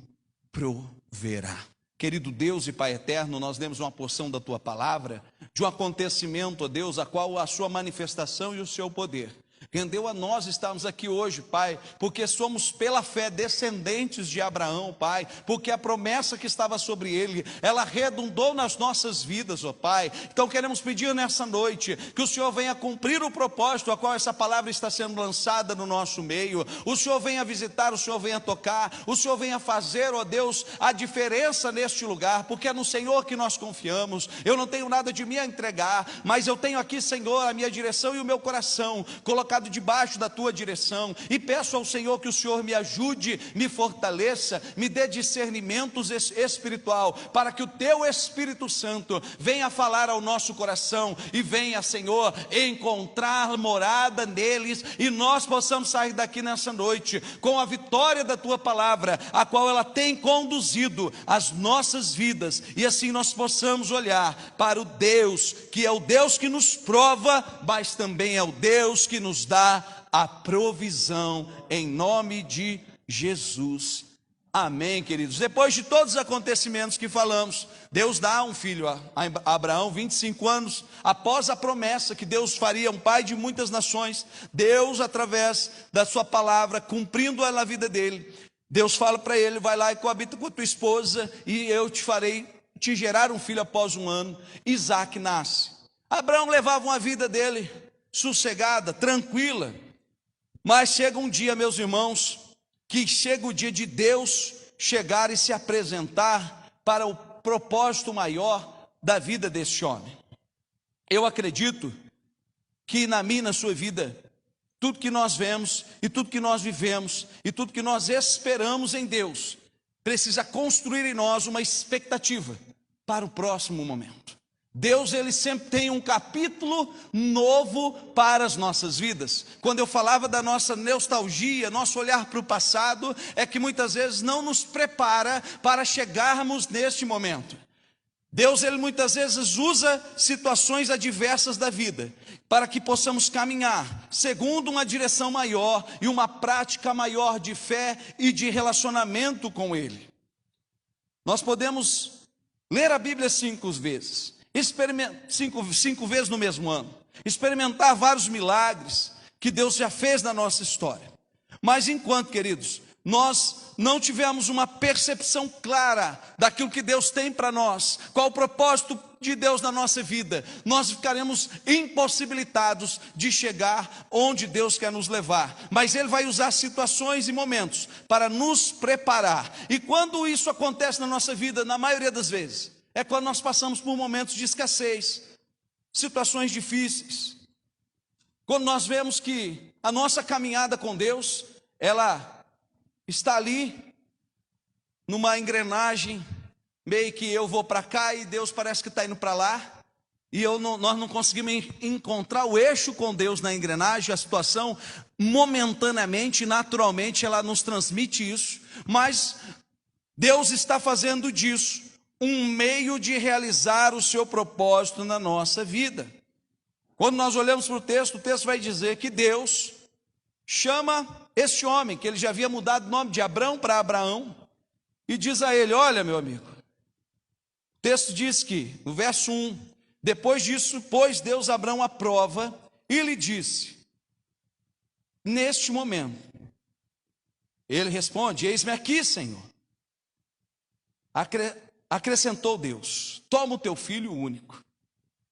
E: proverá. Querido Deus e Pai eterno, nós lemos uma porção da Tua palavra, de um acontecimento, ó Deus, a qual a Sua manifestação e o Seu poder rendeu a nós estarmos aqui hoje, Pai, porque somos pela fé descendentes de Abraão, Pai, porque a promessa que estava sobre ele, ela redundou nas nossas vidas, ó Pai. Então queremos pedir nessa noite que o Senhor venha cumprir o propósito a qual essa palavra está sendo lançada no nosso meio. O Senhor venha visitar, o Senhor venha tocar, o Senhor venha fazer, ó Deus, a diferença neste lugar, porque é no Senhor que nós confiamos. Eu não tenho nada de mim a entregar, mas eu tenho aqui, Senhor, a minha direção e o meu coração colocado debaixo da tua direção, e peço ao Senhor que o Senhor me ajude, me fortaleça, me dê discernimento espiritual, para que o teu Espírito Santo venha falar ao nosso coração e venha, Senhor, encontrar morada neles, e nós possamos sair daqui nessa noite com a vitória da tua palavra, a qual ela tem conduzido as nossas vidas, e assim nós possamos olhar para o Deus que é o Deus que nos prova, mas também é o Deus que nos dá a provisão, em nome de Jesus. Amém, queridos. Depois de todos os acontecimentos que falamos, Deus dá um filho a Abraão, 25 anos após a promessa que Deus faria um pai de muitas nações. Deus, através da sua palavra, cumprindo ela na vida dele, Deus fala para ele: vai lá e coabita com a tua esposa, e eu te farei te gerar um filho após um ano. Isaque nasce. Abraão levava uma vida dele sossegada, tranquila, mas chega um dia, meus irmãos, que chega o dia de Deus chegar e se apresentar para o propósito maior da vida deste homem. Eu acredito que na minha e na sua vida, tudo que nós vemos e tudo que nós vivemos e tudo que nós esperamos em Deus precisa construir em nós uma expectativa para o próximo momento. Deus, ele sempre tem um capítulo novo para as nossas vidas. Quando eu falava da nossa nostalgia, nosso olhar para o passado, é que muitas vezes não nos prepara para chegarmos neste momento. Deus, ele muitas vezes usa situações adversas da vida para que possamos caminhar segundo uma direção maior e uma prática maior de fé e de relacionamento com ele. Nós podemos ler a Bíblia 5 vezes, cinco vezes no mesmo ano, experimentar vários milagres que Deus já fez na nossa história. Mas enquanto, queridos, nós não tivemos uma percepção clara daquilo que Deus tem para nós, qual o propósito de Deus na nossa vida, nós ficaremos impossibilitados de chegar onde Deus quer nos levar. Mas Ele vai usar situações e momentos para nos preparar. E quando isso acontece na nossa vida, na maioria das vezes, é quando nós passamos por momentos de escassez, situações difíceis, quando nós vemos que a nossa caminhada com Deus, ela está ali numa engrenagem, meio que eu vou para cá e Deus parece que está indo para lá, e nós não conseguimos encontrar o eixo com Deus na engrenagem. A situação momentaneamente, naturalmente, ela nos transmite isso, mas Deus está fazendo disso um meio de realizar o seu propósito na nossa vida. Quando nós olhamos para o texto vai dizer que Deus chama este homem, que ele já havia mudado o nome de Abrão para Abraão, e diz a ele: olha, meu amigo, o texto diz que, no verso 1, depois disso, pôs Deus Abrão à prova e lhe disse, neste momento, ele responde: eis-me aqui, Senhor. Acrescentou Deus: toma o teu filho único,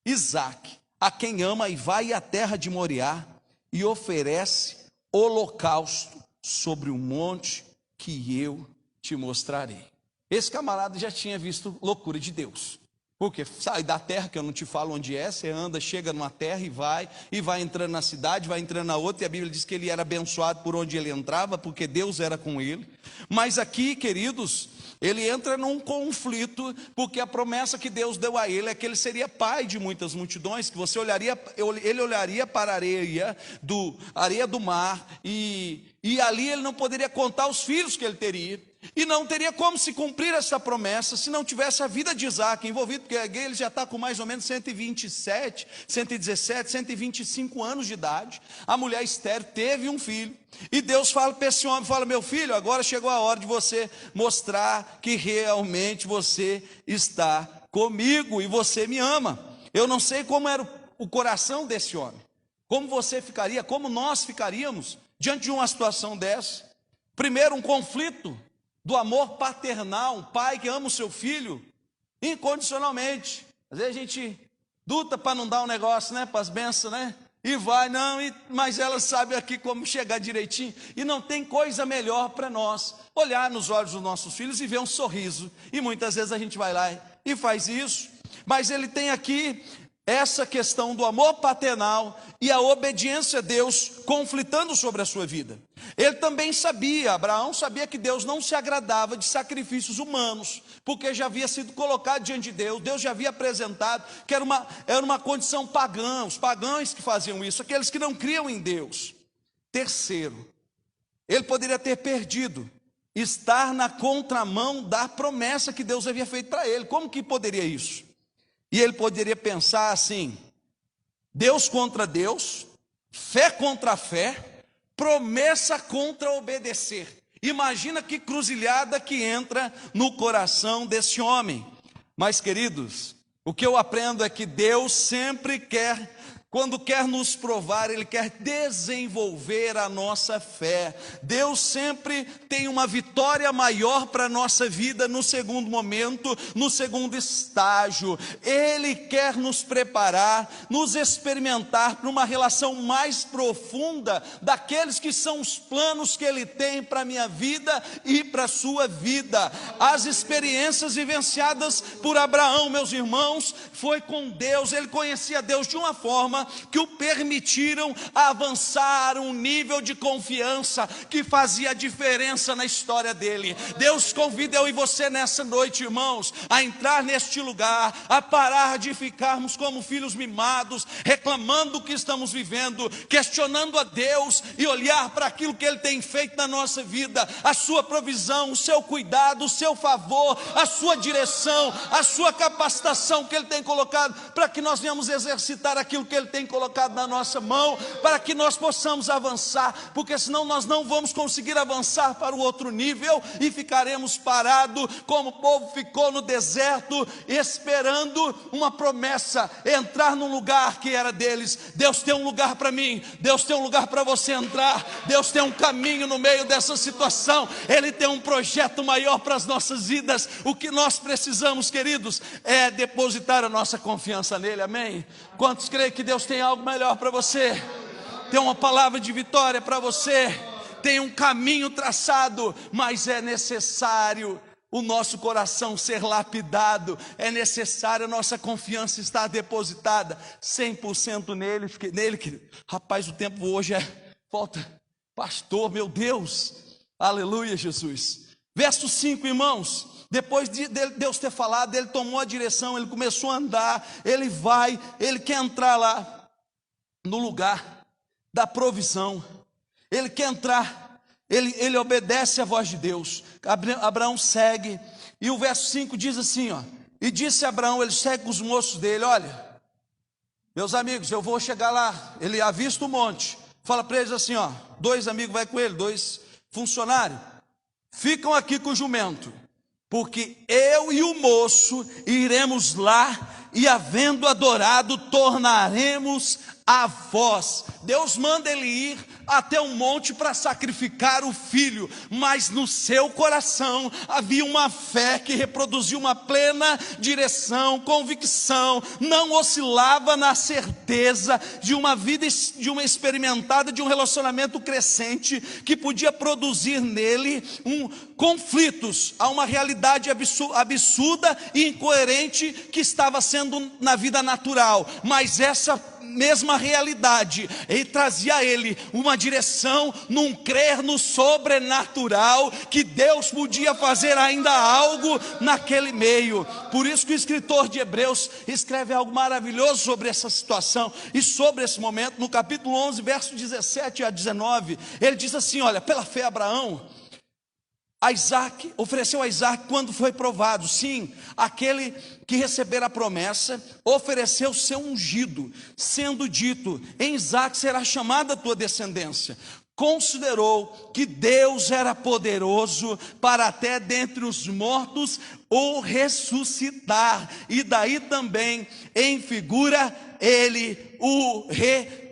E: Isaque, a quem ama, e vai à terra de Moriá e oferece holocausto sobre o monte que eu te mostrarei. Esse camarada já tinha visto loucura de Deus, porque sai da terra, que eu não te falo onde é, você anda, chega numa terra e vai entrando na cidade, vai entrando na outra, e a Bíblia diz que ele era abençoado por onde ele entrava, porque Deus era com ele. Mas aqui, queridos, ele entra num conflito, porque a promessa que Deus deu a ele é que ele seria pai de muitas multidões, que ele olharia para a areia do mar, e ali ele não poderia contar os filhos que ele teria, e não teria como se cumprir essa promessa se não tivesse a vida de Isaque envolvido, porque ele já está com mais ou menos 117, 117, 125 anos de idade. A mulher estéril teve um filho, e Deus fala para esse homem, fala: meu filho, agora chegou a hora de você mostrar que realmente você está comigo e você me ama. Eu não sei como era o coração desse homem, como você ficaria, como nós ficaríamos diante de uma situação dessa. Primeiro, um conflito do amor paternal, um pai que ama o seu filho incondicionalmente. Às vezes a gente luta para não dar um negócio, né, para as bênçãos, né? E vai, mas ela sabe aqui como chegar direitinho. E não tem coisa melhor para nós olhar nos olhos dos nossos filhos e ver um sorriso. E muitas vezes a gente vai lá e faz isso. Mas ele tem aqui essa questão do amor paternal e a obediência a Deus conflitando sobre a sua vida. Ele também sabia, Abraão sabia, que Deus não se agradava de sacrifícios humanos, porque já havia sido colocado diante de Deus, Deus já havia apresentado que era uma condição pagã, os pagãos que faziam isso, aqueles que não criam em Deus. Terceiro, ele poderia ter perdido, estar na contramão da promessa que Deus havia feito para ele. Como que poderia isso? E ele poderia pensar assim: Deus contra Deus, fé contra fé, promessa contra obedecer. Imagina que cruzilhada que entra no coração desse homem. Mas, queridos, o que eu aprendo é que Deus sempre quer, quando quer nos provar, Ele quer desenvolver a nossa fé. Deus sempre tem uma vitória maior para a nossa vida no segundo momento, no segundo estágio. Ele quer nos preparar, nos experimentar para uma relação mais profunda daqueles que são os planos que Ele tem para a minha vida e para a sua vida. As experiências vivenciadas por Abraão, meus irmãos, foi com Deus. Ele conhecia Deus de uma forma que o permitiram avançar um nível de confiança que fazia a diferença na história dele. Deus convida eu e você nessa noite, irmãos, a entrar neste lugar, a parar de ficarmos como filhos mimados, reclamando do que estamos vivendo, questionando a Deus e olhar para aquilo que Ele tem feito na nossa vida, a sua provisão, o seu cuidado, o seu seu favor, a sua direção, a sua capacitação que Ele tem colocado, para que nós venhamos exercitar aquilo que Ele tem colocado na nossa mão, para que nós possamos avançar, porque senão nós não vamos conseguir avançar para o outro nível e ficaremos parados, como o povo ficou no deserto, esperando uma promessa, entrar num lugar que era deles. Deus tem um lugar para mim, Deus tem um lugar para você entrar, Deus tem um caminho no meio dessa situação, Ele tem um projeto maior para as nossas vidas. O que nós precisamos, queridos, é depositar a nossa confiança nele, amém? Quantos creem que Deus tem algo melhor para você? Tem uma palavra de vitória para você, tem um caminho traçado, mas é necessário o nosso coração ser lapidado, é necessário a nossa confiança estar depositada 100% nele, querido. Rapaz, o tempo hoje falta, pastor, meu Deus, aleluia, Jesus. Verso 5, irmãos, depois de Deus ter falado, ele tomou a direção, ele começou a andar, ele vai, ele quer entrar lá no lugar da provisão, ele quer entrar, ele obedece à voz de Deus. Abraão segue, e o verso 5 diz assim, ó: e disse Abraão, ele segue com os moços dele: olha, meus amigos, eu vou chegar lá. Ele avista o monte, fala para eles assim, ó, 2 amigos vai com ele, 2 funcionários, ficam aqui com o jumento, porque eu e o moço iremos lá, e havendo adorado, tornaremos a vós. Deus manda ele ir até um monte para sacrificar o filho, mas no seu coração havia uma fé que reproduzia uma plena direção, convicção, não oscilava na certeza de uma vida, de uma experimentada, de um relacionamento crescente, que podia produzir nele conflitos a uma realidade absurda e incoerente que estava sendo na vida natural, mas essa mesma realidade, e trazia a ele uma direção, num crer no sobrenatural, que Deus podia fazer ainda algo naquele meio. Por isso que o escritor de Hebreus escreve algo maravilhoso sobre essa situação e sobre esse momento. No capítulo 11, verso 17 a 19, ele diz assim, olha, pela fé Abraão ofereceu a Isaac quando foi provado. Sim, aquele que recebera a promessa ofereceu seu ungido, sendo dito: em Isaac será chamada a tua descendência. Considerou que Deus era poderoso para até dentre os mortos o ressuscitar, e daí também em figura ele o recobrou.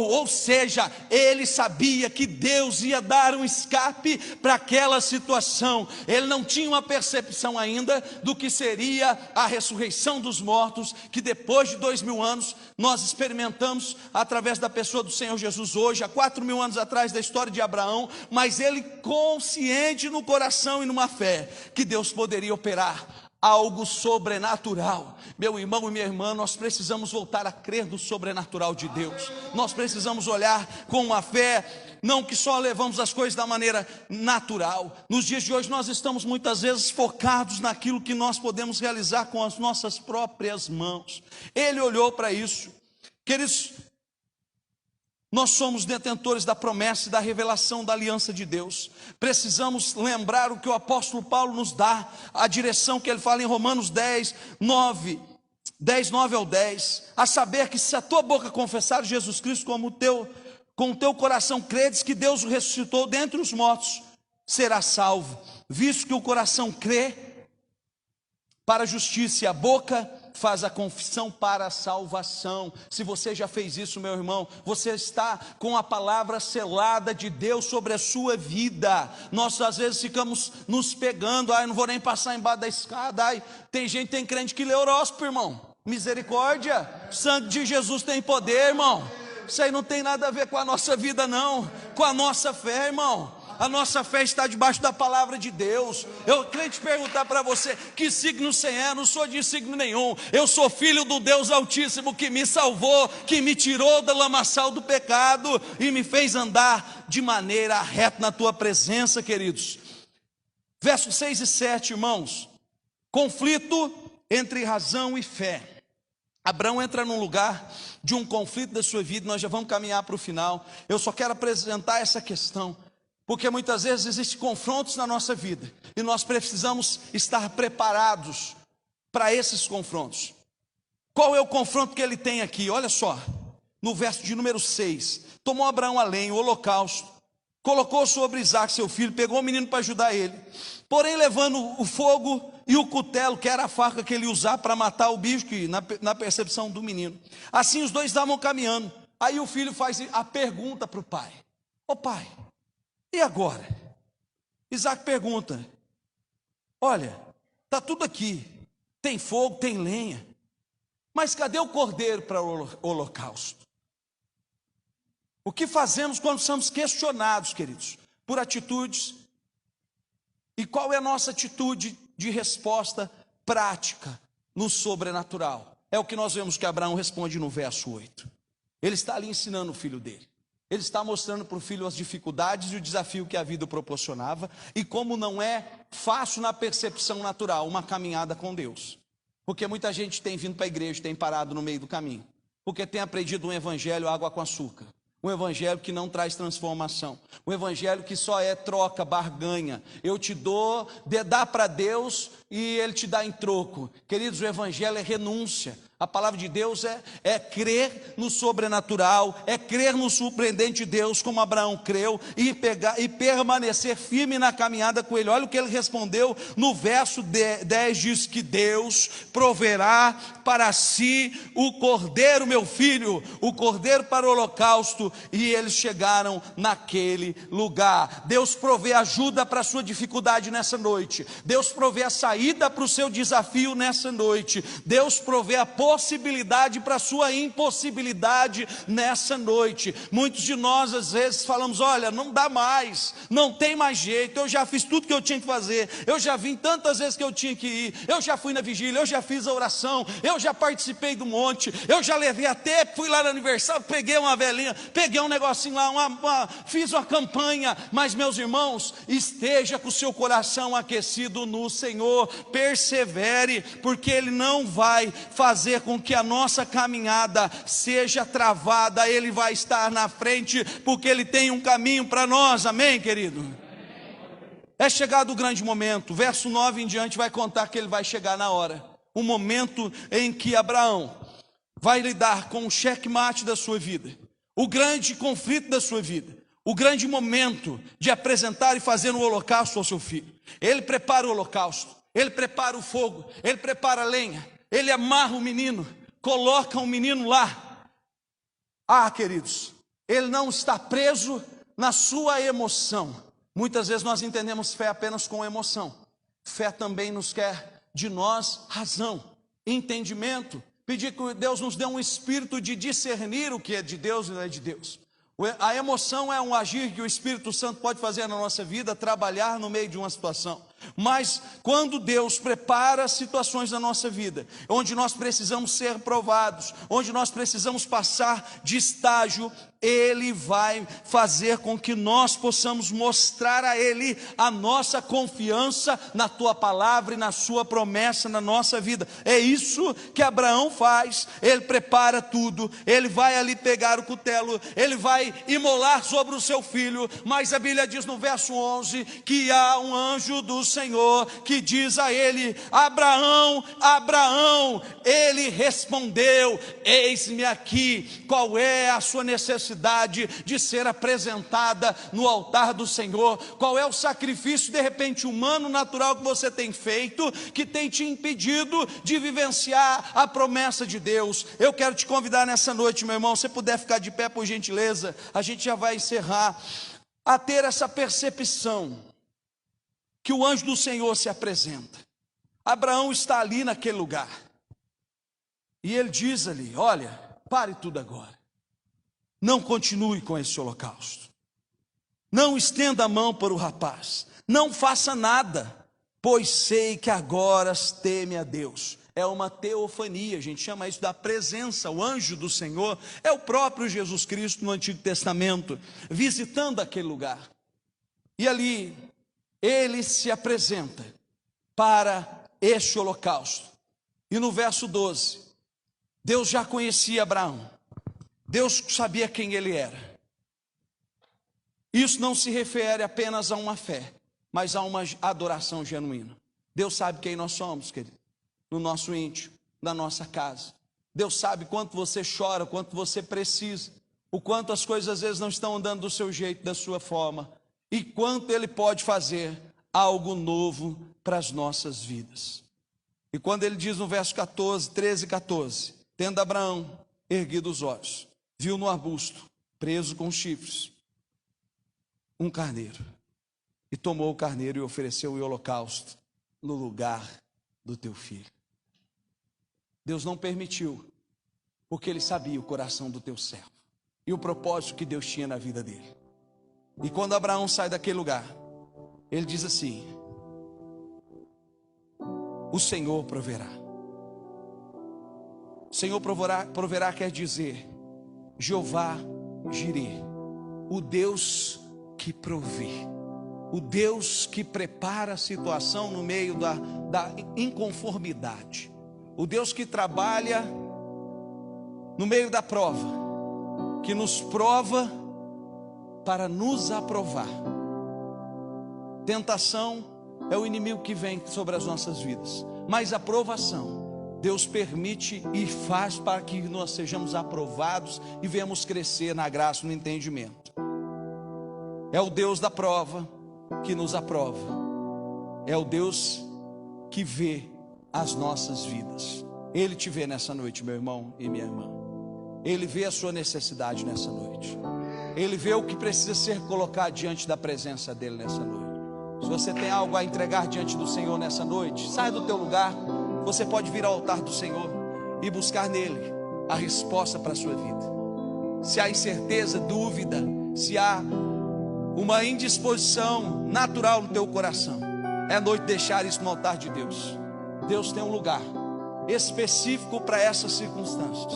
E: Ou seja, ele sabia que Deus ia dar um escape para aquela situação. Ele não tinha uma percepção ainda do que seria a ressurreição dos mortos, que depois de 2000 anos nós experimentamos através da pessoa do Senhor Jesus hoje, há 4000 anos atrás da história de Abraão. Mas ele, consciente no coração e numa fé que Deus poderia operar algo sobrenatural. Meu irmão e minha irmã, nós precisamos voltar a crer no sobrenatural de Deus. Nós precisamos olhar com uma fé, não que só levamos as coisas da maneira natural. Nos dias de hoje nós estamos muitas vezes focados naquilo que nós podemos realizar com as nossas próprias mãos. Ele olhou para isso. Queridos, nós somos detentores da promessa e da revelação da aliança de Deus. Precisamos lembrar o que o apóstolo Paulo nos dá, a direção que ele fala em Romanos 10, 9 ao 10, a saber que se a tua boca confessar Jesus Cristo com o teu coração credes que Deus o ressuscitou dentre os mortos, serás salvo, visto que o coração crê para a justiça e a boca faz a confissão para a salvação. Se você já fez isso, meu irmão, você está com a palavra selada de Deus sobre a sua vida. Nós às vezes ficamos nos pegando, não vou nem passar embaixo da escada. Tem crente que lê horóscopo, irmão. Misericórdia, o sangue de Jesus tem poder, irmão. Isso aí não tem nada a ver com a nossa vida, não, com a nossa fé, irmão. A nossa fé está debaixo da palavra de Deus. Eu queria te perguntar para você: que signo você é? Não sou de signo nenhum. Eu sou filho do Deus Altíssimo, que me salvou, que me tirou do lamaçal do pecado e me fez andar de maneira reta na tua presença, queridos. Versos 6 e 7, irmãos. Conflito entre razão e fé. Abraão entra num lugar de um conflito da sua vida. Nós já vamos caminhar para o final. Eu só quero apresentar essa questão. Porque muitas vezes existem confrontos na nossa vida e nós precisamos estar preparados para esses confrontos. Qual é o confronto que ele tem aqui? Olha só, no verso de número 6. Tomou Abraão a lenha, o holocausto, colocou sobre Isaque seu filho, pegou o menino para ajudar ele. Porém, levando o fogo e o cutelo, que era a faca que ele usava para matar o bicho, que na percepção do menino. Assim os dois estavam caminhando. Aí o filho faz a pergunta para o pai: ô pai, e agora? Isaque pergunta: olha, está tudo aqui, tem fogo, tem lenha, mas cadê o cordeiro para o holocausto? O que fazemos quando somos questionados, queridos, por atitudes? E qual é a nossa atitude de resposta prática no sobrenatural? É o que nós vemos que Abraão responde no verso 8. Ele está ali ensinando o filho dele. Ele está mostrando para o filho as dificuldades e o desafio que a vida proporcionava, e como não é fácil na percepção natural uma caminhada com Deus. Porque muita gente tem vindo para a igreja, tem parado no meio do caminho, porque tem aprendido um evangelho água com açúcar, um evangelho que não traz transformação, um evangelho que só é troca, barganha. Eu te dou, dá para Deus e Ele te dá em troco. Queridos, o evangelho é renúncia. A palavra de Deus é crer no sobrenatural, é crer no surpreendente de Deus, como Abraão creu, e permanecer firme na caminhada com ele. Olha o que ele respondeu no verso 10, diz que Deus proverá para si o cordeiro, meu filho, o cordeiro para o holocausto. E eles chegaram naquele lugar. Deus provê ajuda para a sua dificuldade nessa noite. Deus provê a saída para o seu desafio nessa noite. Deus provê a possibilidade para a sua impossibilidade nessa noite. Muitos de nós às vezes falamos: olha, não dá mais, não tem mais jeito, eu já fiz tudo que eu tinha que fazer, eu já vim tantas vezes que eu tinha que ir, eu já fui na vigília, eu já fiz a oração, eu já participei do monte, eu já levei até, fui lá no aniversário, peguei uma velhinha, peguei um negocinho lá, fiz uma campanha. Mas meus irmãos, esteja com o seu coração aquecido no Senhor, persevere, porque Ele não vai fazer com que a nossa caminhada seja travada. Ele vai estar na frente, porque Ele tem um caminho para nós, amém, querido? É chegado o grande momento. Verso 9 em diante vai contar que ele vai chegar na hora, o momento em que Abraão vai lidar com o checkmate da sua vida, o grande conflito da sua vida, o grande momento de apresentar e fazer um holocausto ao seu filho. Ele prepara o holocausto, ele prepara o fogo, ele prepara a lenha, ele amarra o menino, coloca o menino lá. Queridos, ele não está preso na sua emoção. Muitas vezes nós entendemos fé apenas com emoção. Fé também nos quer de nós razão, entendimento. Pedir que Deus nos dê um espírito de discernir o que é de Deus e não é de Deus. A emoção é um agir que o Espírito Santo pode fazer na nossa vida, trabalhar no meio de uma situação. Mas quando Deus prepara situações na nossa vida, onde nós precisamos ser provados, onde nós precisamos passar de estágio, Ele vai fazer com que nós possamos mostrar a Ele a nossa confiança na Tua palavra e na Sua promessa na nossa vida. É isso que Abraão faz. Ele prepara tudo, ele vai ali pegar o cutelo, ele vai imolar sobre o seu filho. Mas a Bíblia diz no verso 11 que há um anjo do Senhor que diz a ele: Abraão, Abraão. Ele respondeu: eis-me aqui. Qual é a sua necessidade de ser apresentada no altar do Senhor? Qual é o sacrifício de repente humano, natural que você tem feito, que tem te impedido de vivenciar a promessa de Deus? Eu quero te convidar nessa noite, meu irmão, se você puder ficar de pé por gentileza, a gente já vai encerrar, a ter essa percepção que o anjo do Senhor se apresenta. Abraão está ali naquele lugar, e ele diz ali: olha, pare tudo agora, não continue com esse holocausto, não estenda a mão para o rapaz, não faça nada, pois sei que agora teme a Deus. É uma teofania, a gente chama isso da presença. O anjo do Senhor é o próprio Jesus Cristo no Antigo Testamento, visitando aquele lugar. E ali ele se apresenta para este holocausto. E no verso 12, Deus já conhecia Abraão, Deus sabia quem ele era. Isso não se refere apenas a uma fé, mas a uma adoração genuína. Deus sabe quem nós somos, querido, no nosso íntimo, na nossa casa. Deus sabe quanto você chora, quanto você precisa, o quanto as coisas às vezes não estão andando do seu jeito, da sua forma, e quanto Ele pode fazer algo novo para as nossas vidas. E quando Ele diz no verso 13 e 14, tendo Abraão erguido os olhos, viu no arbusto, preso com chifres, um carneiro, e tomou o carneiro e ofereceu o holocausto no lugar do teu filho. Deus não permitiu, porque Ele sabia o coração do teu servo e o propósito que Deus tinha na vida dele. E quando Abraão sai daquele lugar, ele diz assim: o Senhor proverá. O Senhor proverá quer dizer Jeová Jireh, o Deus que provê, o Deus que prepara a situação no meio da inconformidade, o Deus que trabalha no meio da prova, que nos prova para nos aprovar. Tentação é o inimigo que vem sobre as nossas vidas, mas a provação Deus permite e faz para que nós sejamos aprovados e venhamos crescer na graça e no entendimento. É o Deus da prova que nos aprova, é o Deus que vê as nossas vidas. Ele te vê nessa noite, meu irmão e minha irmã. Ele vê a sua necessidade nessa noite. Ele vê o que precisa ser colocado diante da presença dele nessa noite. Se você tem algo a entregar diante do Senhor nessa noite, sai do teu lugar. Você pode vir ao altar do Senhor e buscar nele a resposta para a sua vida. Se há incerteza, dúvida, se há uma indisposição natural no teu coração, é noite de deixar isso no altar de Deus. Deus tem um lugar específico para essas circunstâncias.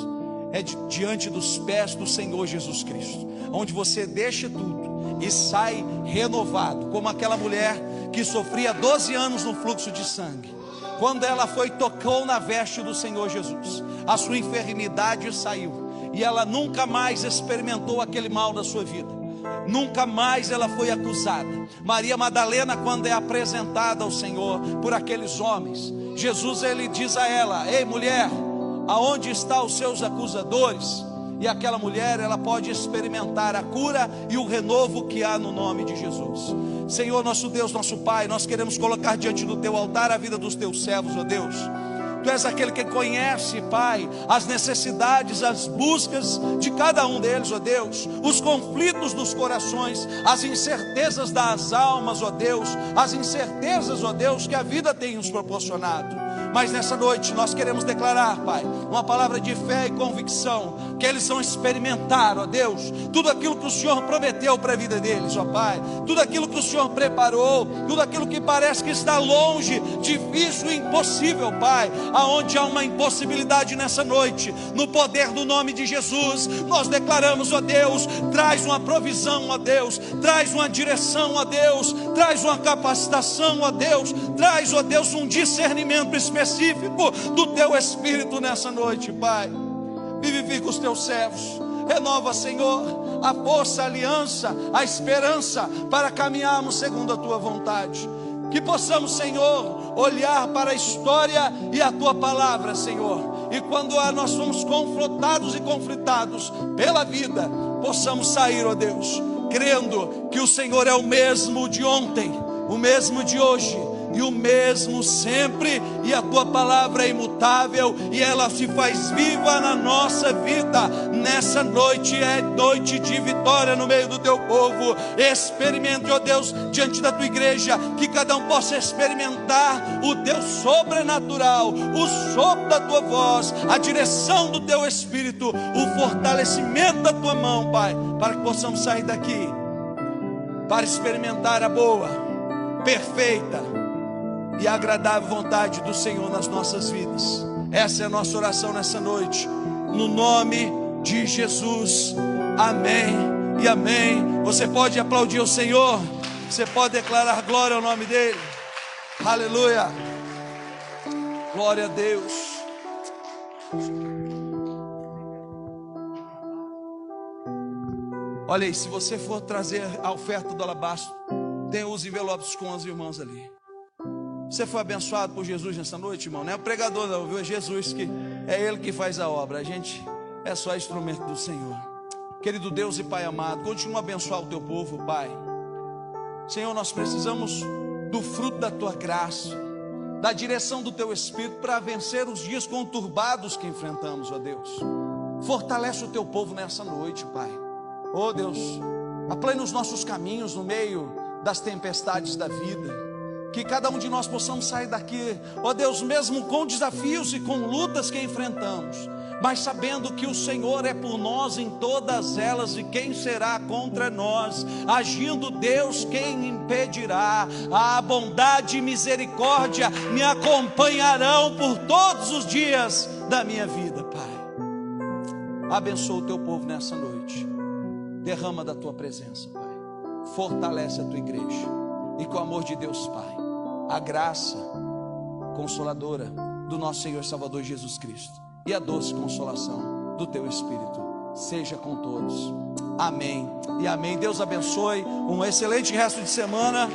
E: É diante dos pés do Senhor Jesus Cristo, onde você deixa tudo e sai renovado, como aquela mulher que sofria 12 anos no fluxo de sangue. Quando ela tocou na veste do Senhor Jesus, a sua enfermidade saiu, e ela nunca mais experimentou aquele mal na sua vida, nunca mais ela foi acusada. Maria Madalena, quando é apresentada ao Senhor por aqueles homens, Jesus ele diz a ela: ei mulher, aonde estão os seus acusadores? E aquela mulher, ela pode experimentar a cura e o renovo que há no nome de Jesus. Senhor, nosso Deus, nosso Pai, nós queremos colocar diante do teu altar a vida dos teus servos, ó Deus. Tu és aquele que conhece, Pai, as necessidades, as buscas de cada um deles, ó Deus, os conflitos dos corações, as incertezas das almas, ó Deus, as incertezas, ó Deus, que a vida tem nos proporcionado. Mas nessa noite nós queremos declarar, Pai, uma palavra de fé e convicção, que eles vão experimentar, ó Deus, tudo aquilo que o Senhor prometeu para a vida deles, ó Pai, tudo aquilo que o Senhor preparou, tudo aquilo que parece que está longe, difícil e impossível, Pai, aonde há uma impossibilidade nessa noite, no poder do nome de Jesus, nós declaramos, ó Deus, traz uma provisão, ó Deus, traz uma direção, ó Deus, traz uma capacitação, ó Deus, traz, ó Deus, um discernimento específico do teu Espírito nessa noite, Pai. Vivifica os teus servos, renova, Senhor, a força, a aliança, a esperança para caminharmos segundo a tua vontade. Que possamos, Senhor, olhar para a história e a tua palavra, Senhor, e quando nós somos confrontados e conflitados pela vida, possamos sair, ó Deus, crendo que o Senhor é o mesmo de ontem, o mesmo de hoje e o mesmo sempre, e a tua palavra é imutável e ela se faz viva na nossa vida. Nessa noite é noite de vitória no meio do teu povo. Experimente, ó Deus, diante da tua igreja, que cada um possa experimentar o teu sobrenatural, o sopro da tua voz, a direção do teu Espírito, o fortalecimento da tua mão, Pai, para que possamos sair daqui para experimentar a boa, perfeita e agradável vontade do Senhor nas nossas vidas. Essa é a nossa oração nessa noite, no nome de Jesus, amém e amém. Você pode aplaudir o Senhor, você pode declarar glória ao nome dele, aleluia, glória a Deus. Olha aí, se você for trazer a oferta do alabastro, tem os envelopes com os irmãos ali. Você foi abençoado por Jesus nessa noite, irmão? Não é o pregador não, viu? É Jesus, que é Ele que faz a obra. A gente é só instrumento do Senhor. Querido Deus e Pai amado, continua a abençoar o Teu povo, Pai. Senhor, nós precisamos do fruto da Tua graça, da direção do Teu Espírito para vencer os dias conturbados que enfrentamos, ó Deus. Fortalece o Teu povo nessa noite, Pai. Ó Deus, aplane os nossos caminhos no meio das tempestades da vida. Que cada um de nós possamos sair daqui, ó Deus, mesmo com desafios e com lutas que enfrentamos, mas sabendo que o Senhor é por nós em todas elas, e quem será contra nós? Agindo Deus, quem impedirá? A bondade e misericórdia me acompanharão por todos os dias da minha vida, Pai. Abençoa o Teu povo nessa noite. Derrama da Tua presença, Pai. Fortalece a Tua igreja. E com o amor de Deus, Pai, a graça consoladora do nosso Senhor e Salvador Jesus Cristo e a doce consolação do Teu Espírito seja com todos. Amém e amém. Deus abençoe. Um excelente resto de semana.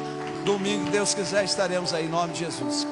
E: Domingo, Deus quiser, estaremos aí em nome de Jesus.